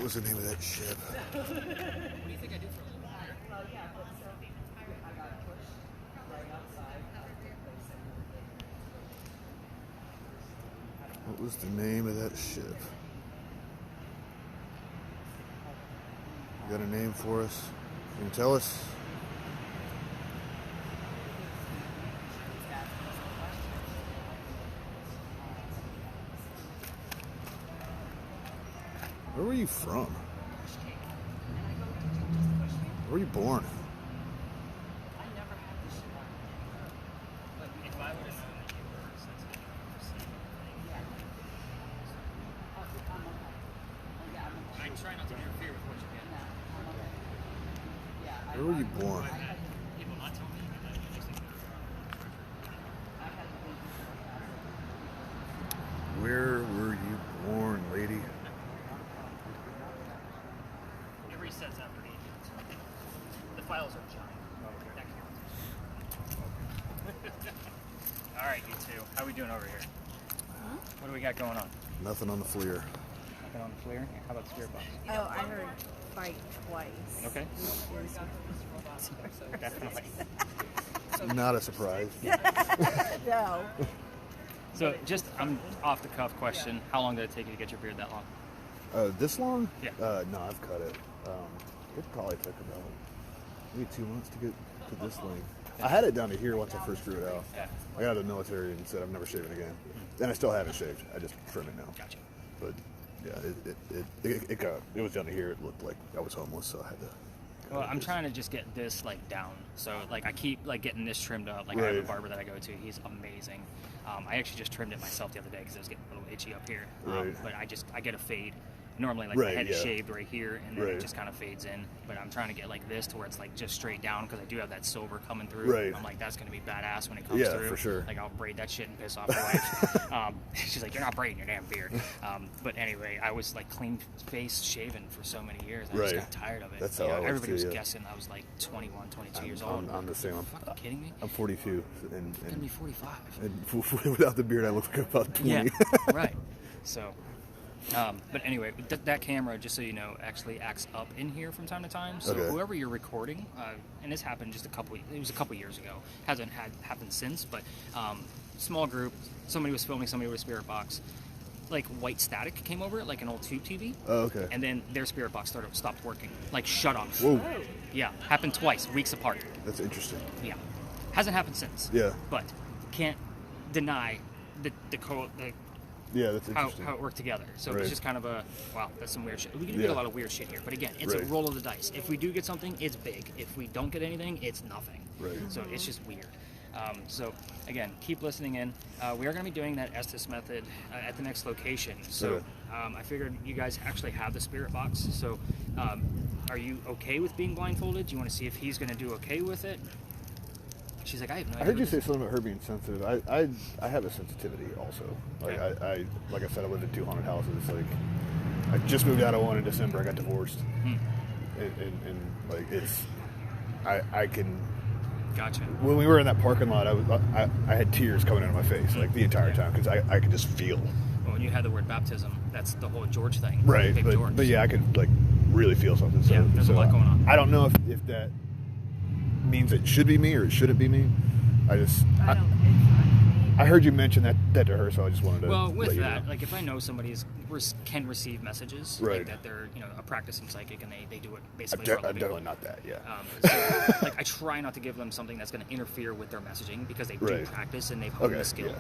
was the name of that ship?
What do you think I do for a living?
What was the name of that ship? You got a name for us? Can you tell us? Where were you from? Where were you born?
If I would have known that you were sensitive I try not to interfere with what you get.
Where were you born?
People not telling me that you just
Where were you born, lady?
It resets after 8 minutes. The files are giant. That counts. All right, you two. How we doing over here? What do we got going on?
Nothing on the FLIR.
Nothing on the FLIR? How about the spirit box?
Oh, I heard fight twice.
Okay.
Which is-
Definitely.
Not a surprise.
No.
So, just I'm off the cuff question. How long did it take you to get your beard that long?
This long?
Yeah.
No, I've cut it. It probably took about maybe 2 months to get to this length. I had it down to here once I first grew it out.
Yeah.
I got out of the military and said I'm never shaving again. And I still haven't shaved. I just trim it now.
Gotcha.
But yeah, it was down to here. It looked like I was homeless, so I had to.
Well, I'm trying to just get this like down. So like I keep like getting this trimmed up. Like I have a
Right.
barber that I go to. He's amazing. I actually just trimmed it myself the other day because it was getting a little itchy up here.
Right.
But I get a fade. Normally, like
Right,
my head is
yeah.
shaved right here, and then
Right.
it just kind of fades in. But I'm trying to get like this to where it's like just straight down because I do have that silver coming through.
Right.
I'm like, that's gonna be badass when it comes
Yeah,
through.
for sure.
Like I'll braid that shit and piss off my wife. She's like, you're not braiding your damn beard. But anyway, I was like clean face shaven for so many years. I
Right.
just got tired of it.
That's
You
how
know,
I was
everybody
too,
was
yeah.
guessing I was like 21, 22 years old.
I'm the same.
Are you fucking kidding me?
I'm 42,
I'm gonna be 45.
and without the beard, I look like about 20.
Yeah, right. So, but anyway, that camera, just so you know, actually acts up in here from time to time. So
Okay.
whoever you're recording, and this happened just it was a couple years ago. Hasn't happened since, but small group. Somebody was filming somebody with a spirit box. Like white static came over it, like an old tube TV.
Oh, okay.
And then their spirit box stopped working, like shut off.
Whoa,
Yeah, happened twice, weeks apart.
that's interesting.
Yeah, hasn't happened since.
Yeah.
But can't deny the
Yeah, that's
how
interesting.
it worked together. So
Right.
it's just kind of a, wow, that's some weird shit. We can
Yeah.
get a lot of weird shit here, but again, it's a
Right.
roll of the dice. If we do get something, it's big. If we don't get anything, it's nothing.
Right.
So it's just weird. So again, keep listening in. We are going to be doing that Estes method at the next location. So
Okay.
I figured you guys actually have the spirit box. So are you okay with being blindfolded? Do you want to see if he's going to do okay with it? She's like, I have no idea.
I heard
what
you
this
say
is."
something about her being sensitive. I have a sensitivity also. Like
Okay.
like I said, I lived in 2 haunted houses. Like I just moved out of one in December. I got divorced, and like it's I can.
Gotcha.
When we were in that parking lot, I had tears coming out of my face like the entire time because I could just feel.
Well, when you had the word baptism, that's the whole George thing.
Right,
Big George.
but yeah, I could like really feel something. So,
Yeah, there's a
so
lot going on.
I don't know if that means it should be me or it shouldn't be me.
I don't. It's not me.
I heard you mention that to her, so I just wanted to.
Well, with
let you
that,
know.
like if I know somebody can receive messages,
Right.
like that they're a practicing psychic and they do it
I'm,
basically
de-
for a
I'm
living.
definitely not that. Yeah.
So, like I try not to give them something that's going to interfere with their messaging because they do
Right.
practice and they've honed
Okay,
the skill.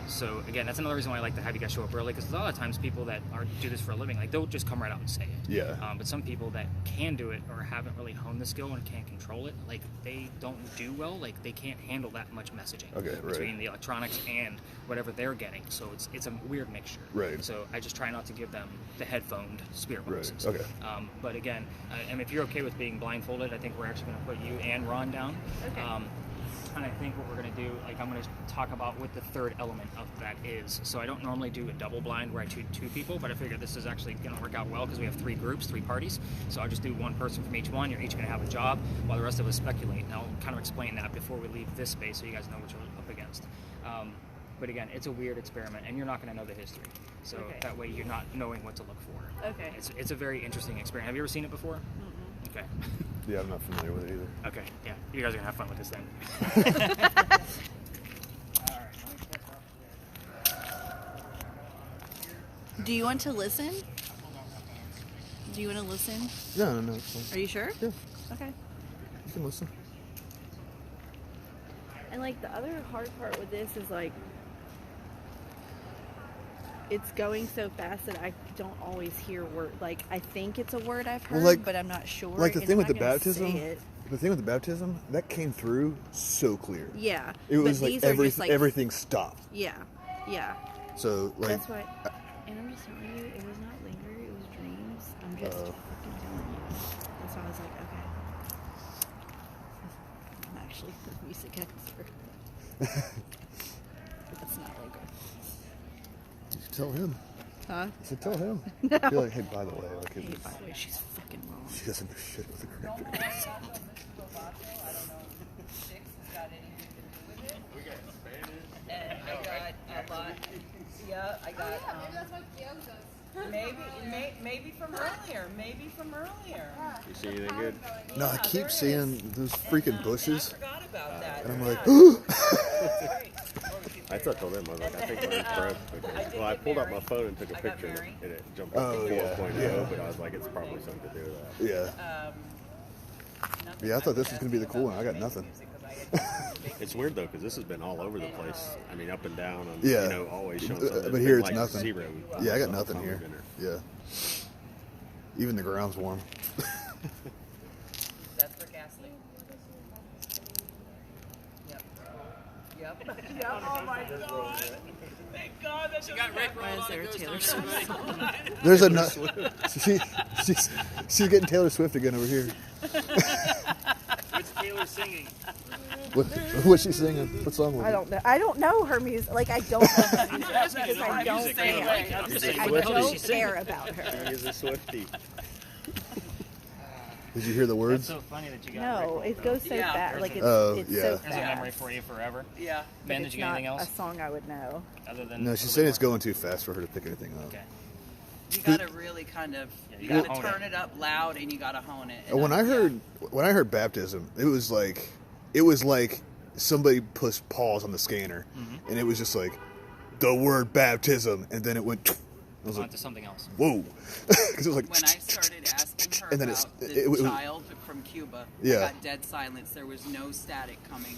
So again, that's another reason why I like to have you guys show up early because a lot of times people that do this for a living, like they'll just come right out and say it.
Yeah.
But some people that can do it or haven't really honed the skill and can't control it, like they don't do well. Like they can't handle that much messaging
Okay, right.
between the electronics and whatever they're getting. So it's a weird mixture.
Right.
So I just try not to give them the headphoned spirit
Right,
boxes.
okay.
But again, and if you're okay with being blindfolded, I think we're actually going to put you and Ron down.
Okay.
And I think what we're going to do, like I'm going to talk about what the third element of that is. So I don't normally do a double blind where I shoot 2 people, but I figured this is actually going to work out well because we have 3 groups, 3 parties. So I'll just do 1 person from each one. You're each going to have a job while the rest of us speculate. And I'll kind of explain that before we leave this space so you guys know what you're up against. But again, it's a weird experiment, and you're not going to know the history. So
Okay.
that way you're not knowing what to look for.
Okay.
It's a very interesting experiment. Have you ever seen it before?
Mm-mm.
Okay.
Yeah, I'm not familiar with it either.
Okay. Yeah. You guys are going to have fun with this then.
Do you want to listen? Do you want to listen?
No, it's fine.
Are you sure?
Yeah,
Okay.
you can listen.
And like the other hard part with this is like it's going so fast that I don't always hear word. Like I think it's a word I've heard,
Well, like-
but I'm not sure.
Like the
and
thing
I'm
with the
not gonna
baptism,
say it.
that came through so clear.
Yeah.
It was
but
like
these are just like
everything stopped.
Yeah. Yeah.
So like,
That's why. And I'm just telling you, it was not linger. It was dreams. I'm just fucking telling you. That's why I was like, okay. I'm actually the music expert. That's not linger.
you should tell him.
Huh?
I said, tell him.
No.
Be like, hey, by the way, like,
Hey, by the way, she's fucking wrong.
she doesn't know shit with the
Don't
crypto.
worry about the musical vato. I don't know if Six has got anything to do with it.
We got Spanish.
And I got a lot. Yeah, I got.
Maybe that's what Gio does.
Maybe from earlier. Maybe from earlier.
You see anything good?
No, I
Yeah, there
keep seeing
is.
those
And,
freaking
and
bushes,
I forgot about that.
and I'm like,
Great.
I told them, I was like, I think mine's correct.
I did
Well, I
get
pulled out my
married.
phone and took a
I got
picture, and
married.
it jumped up
Oh,
to
yeah,
4.0,
yeah.
but I was like, it's probably something to do with that.
yeah.
Nothing.
Yeah, I thought this was gonna be the cool one. I got nothing.
It's weird though, because this has been all over the place. I mean, up and down, and,
Yeah.
you know, always showing
But
something.
here
It's
it's
been, like,
nothing.
0.
Yeah, I got
So
nothing
I've
here.
been there.
Yeah. Even the ground's warm.
That's for gasoline. Yep. Yep. Oh my God. Thank God that she got Rick
Why is there a Taylor Swift?
There's a she's getting Taylor Swift again over here.
What's Taylor singing?
What's she singing? What song was
I
it?
don't know. I don't know her music. Like I don't know her music because I don't
music.
care.
I'm just saying,
I
what the hell is she
don't
singing?
care about her.
He is a Swiftie.
Did you hear the
That's
words?
so funny that you got
No,
Rick
it goes so
Yeah.
fast. Like it's,
Oh,
it's
yeah.
so
There's a memory
fast.
for you forever.
Yeah.
Ben,
But
did you
it's
get anything
not
else?
a song I would know.
Other than
No,
a
she
little
said
bit
it's
more?
going too fast for her to pick anything up.
Okay.
You gotta really kind of,
Yeah,
you
you
gotta
gotta hone
turn
it.
it up loud and you gotta hone it. And
When I heard baptism, it was like somebody pushed pause on the scanner, and it was just like the word baptism, and then it went. I was
On
like,
to something else.
whoa, because it was like.
when I started asking her
And then
about
it's-
the
it was-
child from Cuba,
Yeah.
I got dead silence. There was no static coming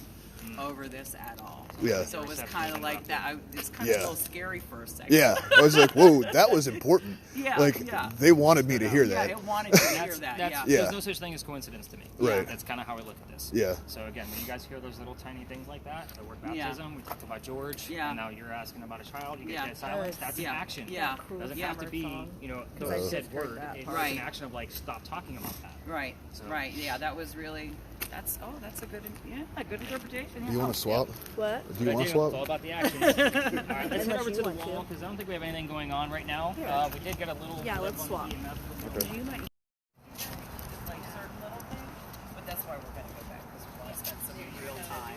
over this at all.
Yeah.
So it was
Reception
kind of
is
like that. It's kind of
Yeah.
a little scary for a second.
Yeah, I was like, whoa, that was important.
Yeah,
Like
yeah.
they wanted me to hear
Yeah,
that.
it wanted to hear that. Yeah.
Yeah.
There's no such thing as coincidence to me.
Right.
That's kind of how I look at this.
Yeah.
So again, when you guys hear those little tiny things like that, the word
Yeah.
baptism, we talked about George,
Yeah.
and now you're asking about a child, you get
Yeah.
dead silence.
Oh,
That's
yeah.
an action.
Yeah.
Doesn't
Yeah.
have to be,
Song.
you know,
Because
the
I just
said
heard
word.
that
It's
part.
Right.
an action of like, stop talking about that.
Right.
So-
Right. Yeah. That was really. That's a good. Yeah. A good interpretation.
Do you want to swap?
What?
Do you
Good
want
idea.
to
It's all
swap?
about the action. All right, let's head
Unless
over
you
to the
want to.
wall because I don't think we have anything going on right now.
Yeah.
We did get a little.
Yeah,
blip
let's
on
swap.
the EMF.
Okay.
You might.
Like certain little things, but that's why we're gonna go back because we want to spend some real time.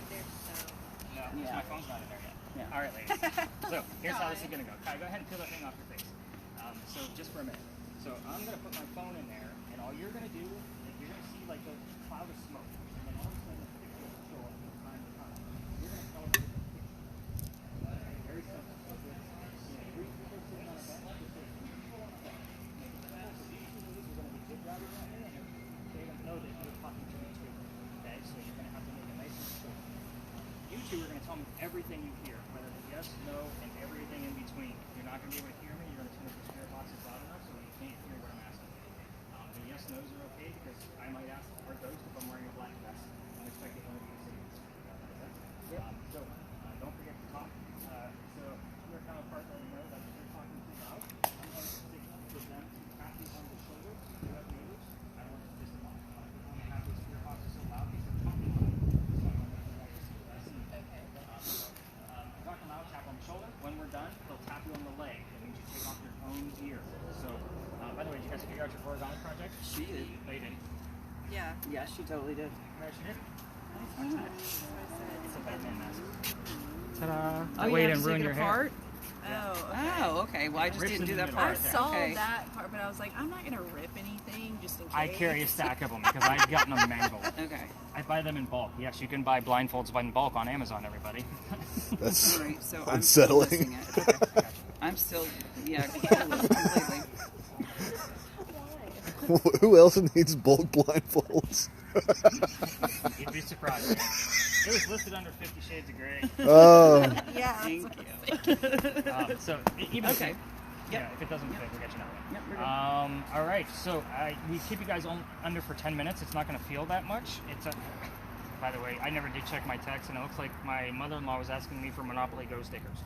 No,
Yeah.
my phone's not in there yet.
Yeah.
All right, ladies. So here's how this is gonna go. Kai, go ahead and peel that thing off your face. So just for a minute. So I'm gonna put my phone in there, and all you're gonna do is you're gonna see like a cloud of smoke, and then all of a sudden the picture will show up from time to time. You're gonna tell us what the picture is. Very simple. So if it's, three people sitting on a bench, just say three people on a bench. So these two ladies are gonna be good drivers right here, and they don't know that you're talking to me too. Okay, so you're gonna have to make it nice and short. You two are going to tell me everything you hear, whether it's yes, no, and everything in between. You're not going to be able to hear me. You're going to turn up the spirit boxes loud enough so you can't hear what I'm asking. The yes, no's are okay because I might ask for those if I'm wearing a black vest. I'm expecting one of you to say yes. So don't forget to talk. So your counterpart let me know that you're talking too loud. I'm going to stick with them to tap you on the shoulder. You have neighbors. I don't want to piss them off. I don't want to have those spirit boxes so loud because they're talking loud. So I want to make sure that you see. Talking loud, tap on the shoulder. When we're done, they'll tap you on the leg. That means you take off your own gear. So, by the way, did you guys figure out your horizontal project?
She did.
No, you didn't.
Yeah. Yeah. She totally did.
No, she didn't. It's a Batman mask. Ta-da!
Oh,
Wait
you have
and
to
ruin
take it
your hair.
apart?
Oh, okay.
Oh, okay. Well, I just
Rips
didn't
in
do
the
that
middle.
I
part.
saw
Okay.
that part, but I was like, I'm not gonna rip anything just in case.
I carry a stack of them because I've gotten them mangled.
Okay.
I buy them in bulk. Yes, you can buy blindfolds in bulk on Amazon, everybody.
That's
All right. So
unsettling.
I'm still missing it. I'm still, yeah, completely.
Who else needs bulk blindfolds?
You'd be surprised. Man. It was listed under 50 Shades of Grey.
Oh,
Yeah.
Thank you.
So even
Okay.
if, yeah, if it doesn't fit, we'll get you another one.
Yep, we're good.
All right, so we keep you guys under for 10 minutes. It's not going to feel that much. By the way, I never did check my text, and it looks like my mother-in-law was asking me for Monopoly Go stickers.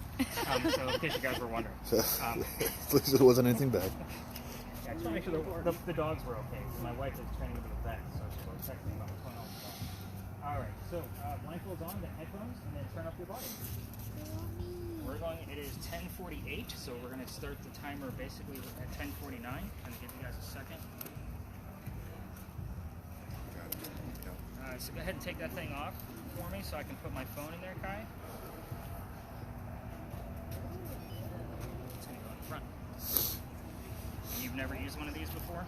So in case you guys were wondering.
at least it wasn't anything bad.
Yeah, I just want to make sure the dogs were okay. My wife is training to be a vet, so she was texting me about what's going on with the dog. All right, so blindfolds on, the headphones, and then turn up your volume. It is 10:48, so we're going to start the timer basically at 10:49. Kind of give you guys a second. So go ahead and take that thing off for me so I can put my phone in there, Kai. It's going to go in front. You've never used one of these before?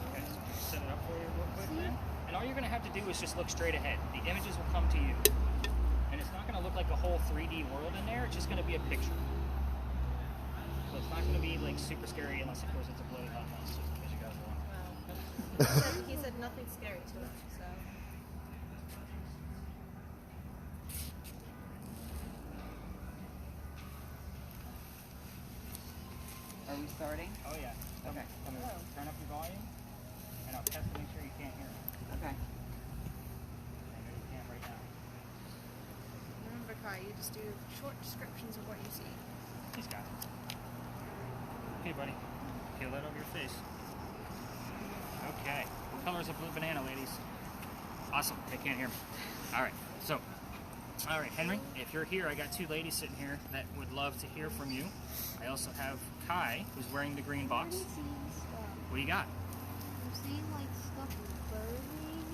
Okay, so I'll set it up for you real quick then. And all you're going to have to do is just look straight ahead. The images will come to you. And it's not going to look like a whole 3D world in there. It's just going to be a picture. So it's not going to be like super scary unless, of course, it's a bloody hot mess, just in case you guys are wondering.
He said nothing scary to him, so.
Are we starting?
Oh, yeah.
Okay.
I'm going to turn up your volume, and I'll test to make sure you can't hear me.
Okay.
I know you can't right now.
Remember, Kai, you just do short descriptions of what you see.
He's got it. Okay, buddy. Peel that over your face. Okay. What color is a blue banana, ladies? Awesome. They can't hear me. All right. So, all right, Henry, if you're here, I got two ladies sitting here that would love to hear from you. I also have Kai, who's wearing the green box. What do you got?
I'm seeing like stuff burning.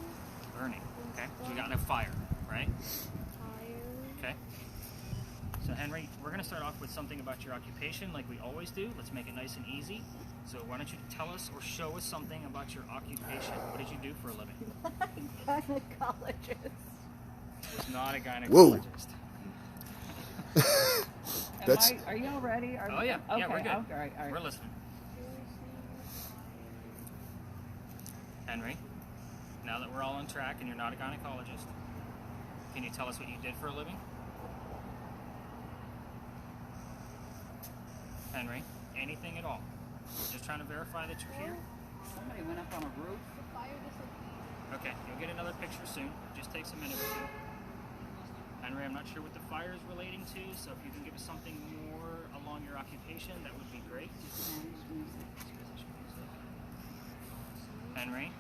Burning. Okay. So you got a fire, right?
Fire.
Okay. So Henry, we're going to start off with something about your occupation like we always do. Let's make it nice and easy. So why don't you tell us or show us something about your occupation? What did you do for a living?
Gynecologist.
Was not a gynecologist.
That's
Are you all ready?
Oh yeah,
Okay.
yeah, we're good.
All right.
We're listening. Henry, now that we're all on track and you're not a gynecologist, can you tell us what you did for a living? Henry, anything at all? We're just trying to verify that you're here.
Somebody went up on a roof.
Okay, you'll get another picture soon. Just takes a minute or two. Henry, I'm not sure what the fire is relating to, so if you can give us something more along your occupation, that would be great. Henry,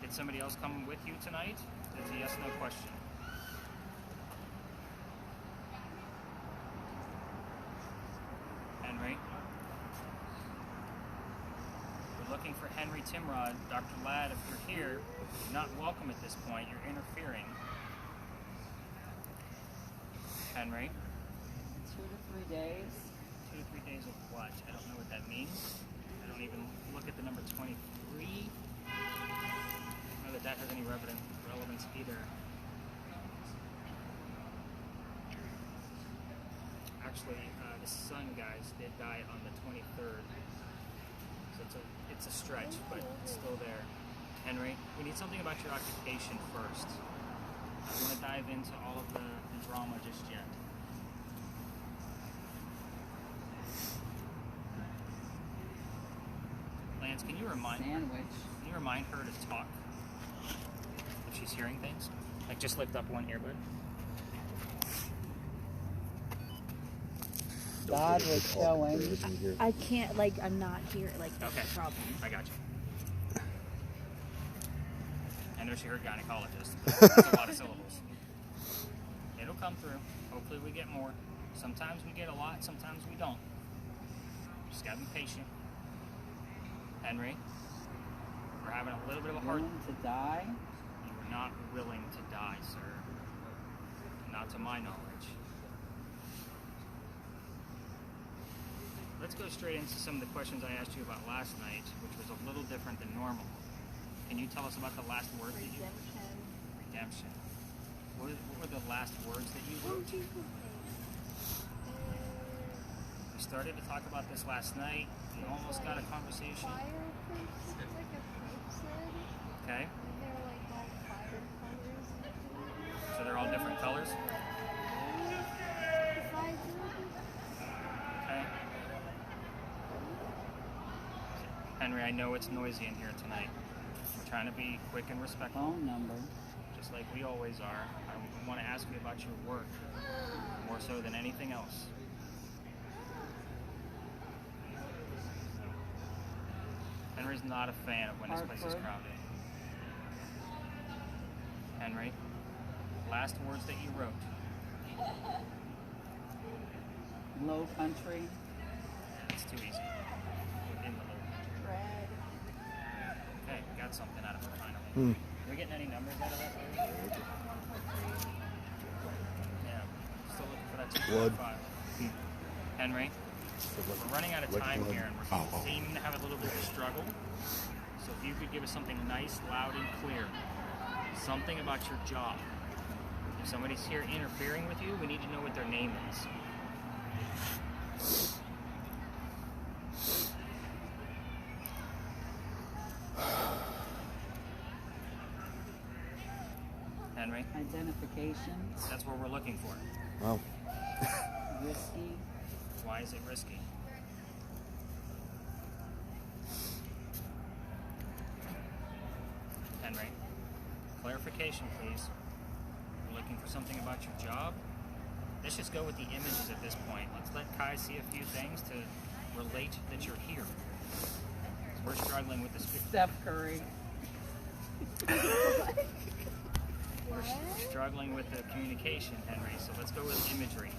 did somebody else come with you tonight? It's a yes/no question. Henry? We're looking for Henry Timrod. Dr. Ladd, if you're here, you're not welcome at this point. You're interfering. Henry?
2 to 3 days.
2 to 3 days of what? I don't know what that means. I don't even look at the number 23. I don't know that that has any relevance either. Actually, the sun, guys, did die on the 23rd. So it's a stretch, but it's still there. Henry, we need something about your occupation first. I don't want to dive into all of the drama just yet. Lance, can you remind her to talk if she's hearing things? Like just lift up one earbud.
God was showing.
I can't, like, I'm not here. Like, that's
Okay.
the problem.
I got you. I know she heard gynecologist. That's a lot of syllables. It'll come through. Hopefully we get more. Sometimes we get a lot, sometimes we don't. Just gotta be patient. Henry, we're having a little bit of a hard...
Willing to die?
You were not willing to lie, sir. Not to my knowledge. Let's go straight into some of the questions I asked you about last night, which was a little different than normal. Can you tell us about the last word that you... Redemption. What were the last words that you wrote? We started to talk about this last night. You almost got a conversation.
Fire prince, it's like a prince.
Okay.
They're like all fire colors.
So they're all different colors? Okay. Henry, I know it's noisy in here tonight. We're trying to be quick and respectful.
Phone number.
Just like we always are. I want to ask you about your work, more so than anything else. Henry's not a fan of when this place is
Hartford.
crowded. Henry, last words that you wrote.
Low country.
It's too easy. Within the low country.
Red.
Okay, got something out of it finally.
Hmm.
Are we getting any numbers out of that? Yeah, still looking for that
Blood.
2.5. Henry, we're running out of
Like
time
blood.
here, and we're seeming to have a little bit of a struggle. So if you could give us something nice, loud, and clear, something about your job. If somebody's here interfering with you, we need to know what their name is. Henry,
Identification.
that's what we're looking for.
Wow.
Risky.
Why is it risky? Henry, clarification, please. We're looking for something about your job. Let's just go with the images at this point. Let's let Kai see a few things to relate that you're here. We're struggling with this.
Steph Curry.
We're struggling with the communication, Henry. So let's go with imagery.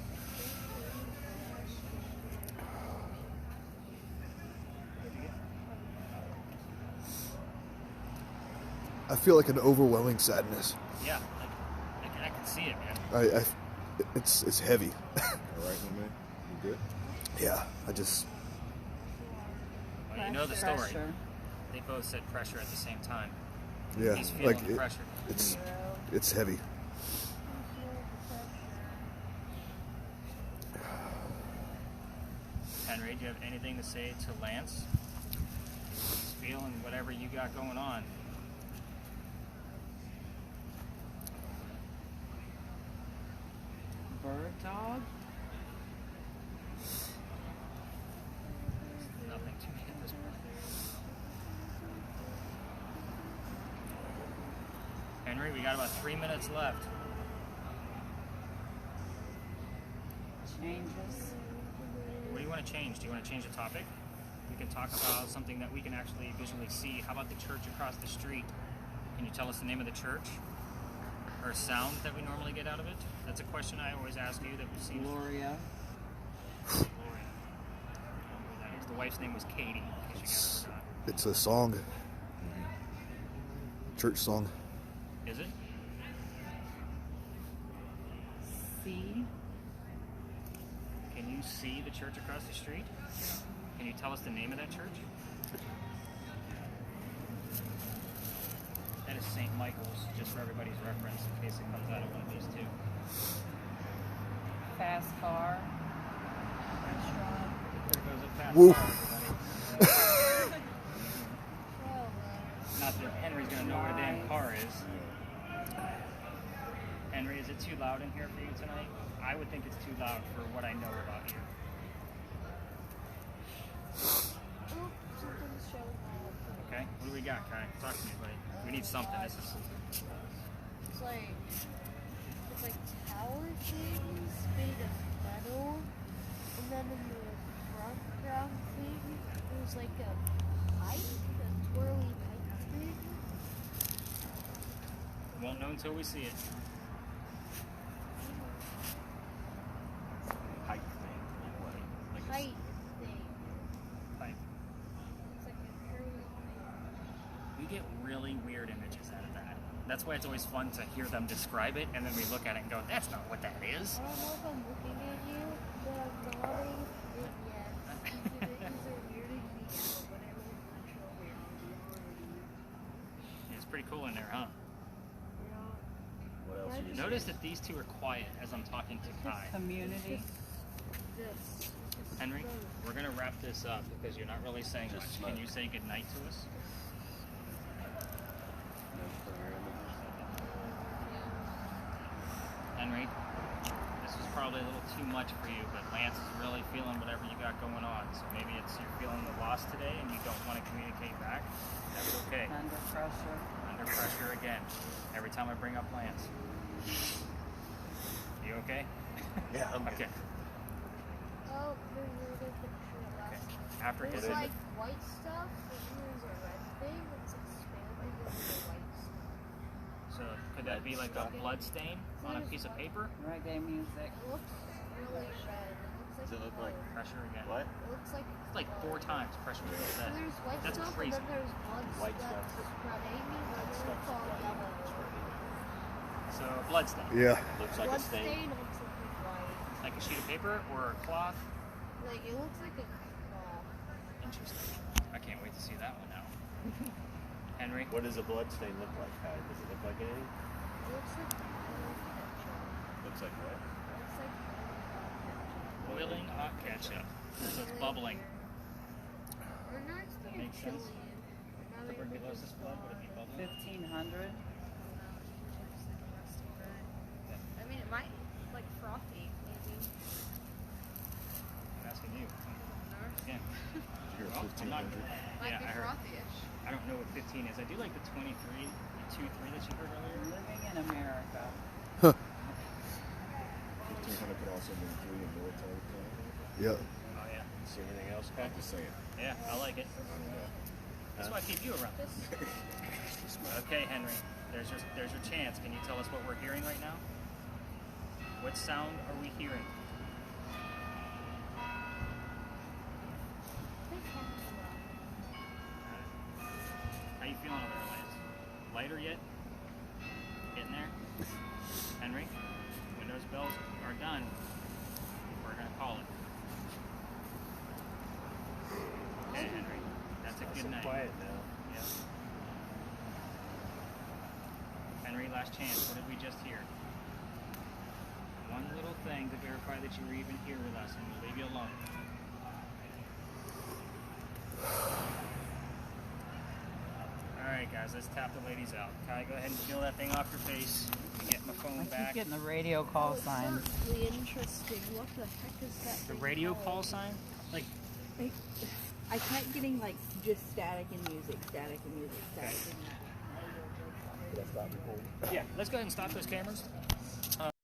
I feel like an overwhelming sadness.
Yeah, I can see it, man.
It's heavy.
All right, my man. You good?
Yeah, I just.
Well, you know the story.
Pressure.
They both said pressure at the same time.
Yeah,
He's feeling
like
the pressure.
it's heavy.
Henry, do you have anything to say to Lance? He's feeling whatever you got going on.
Bird dog.
Nothing to me at this point. Henry, we got about 3 minutes left.
Changes.
What do you want to change? Do you want to change the topic? We can talk about something that we can actually visually see. How about the church across the street? Can you tell us the name of the church? Or a sound that we normally get out of it? That's a question I always ask you that we've seen.
Gloria.
Gloria. The wife's name was Katie. In case you guys forgot.
It's a song. Church song.
Is it?
C.
Can you see the church across the street? Can you tell us the name of that church? That is St. Michael's, just for everybody's reference, in case it comes out of one of these two.
Fast car.
Restaurant. There goes a fast
Woo.
car, everybody. Not that Henry's going to know what a damn car is. Henry, is it too loud in here for you tonight? I would think it's too loud for what I know about you. Okay, what do we got, Kai? Talk to me, buddy. We need something. This is
It's like tower things made of metal, and then in the front ground thing, it was like a pipe, a twirly pipe thing.
we won't know until we see it. Pipe thing. Like a
Pipe thing.
pipe.
It's like a curly thing.
We get really weird images out of that. That's why it's it's always fun to hear them describe it, and then we look at it and go, that's not what that is.
I don't know if I'm looking at you, but I'm nodding. And yes, these are weirding me out, but I really control reality already.
It's pretty cool in there, huh?
What else? Are you
Notice that these two are quiet as I'm talking to Kai.
Community.
This.
Henry, we're going to wrap this up because you're not really saying much.
Just
Can
smoke.
you say goodnight to us? Henry, this was probably a little too much for you, but Lance is really feeling whatever you got going on. So maybe it's you're feeling the loss today and you don't want to communicate back. That's okay.
Under pressure.
Under pressure again. Every time I bring up Lance. You okay?
Yeah, I'm
Okay.
Oh, there's a good picture of that.
Okay. After his
There's like white stuff, and there's a red thing that's expanding into the white stuff.
So could that be like a blood stain on a piece of paper?
Reggae music.
It looks really red. It
Does it look like
Pressure again.
what?
It looks like
It's like 4 times pressure to
so
that.
there's white
That's
stuff
crazy.
and then there's blood
White
that's
stuff.
spreading, and then it's all yellow.
So blood stain.
Yeah.
Looks like
Blood
a stain.
stain looks like white.
Like a sheet of paper or a cloth.
Like it looks like a cloth.
Interesting. I can't wait to see that one now. Henry?
What does a blood stain look like, Kai? Does it look like anything?
It looks like ketchup.
Looks like what?
It looks like
Boiling hot ketchup. So it's bubbling.
or not it's
That
being
makes sense.
chilly. Now that you're
Tuberculosis blood, would it be bubbling?
1500.
I mean, it might like frothy, maybe.
I'm asking you. Again.
You're
Well, I'm not,
1500.
Might
yeah,
be
I heard.
frothy-ish.
I don't know what 15 is. I do like the 23, the 2-3 that you heard earlier.
Living in America.
1500 could also mean 3 in military time.
Yep.
Oh yeah.
See anything else, Kai? Just saying.
Yeah, I like it. That's why I keep you around. Okay, Henry. There's your chance. Can you tell us what we're hearing right now? What sound are we hearing? How you feeling over there, Lance? Lighter yet? Getting there? Henry, when those bells are done, we're going to call it. Okay, Henry. That's a good night.
Quiet now.
Yeah. Henry, last chance. What did we just hear? One little thing to verify that you were even here with us, and we'll leave you alone. Alright, guys, let's tap the ladies out. Kai, go ahead and peel that thing off your face. Let me get my phone
I keep
back.
getting the radio call
It's
signs.
really interesting. What the heck is that?
The
thing
radio
called?
call sign? Like,
I kept getting like just static and music, static and music, static and music.
yeah, let's go ahead and stop those cameras.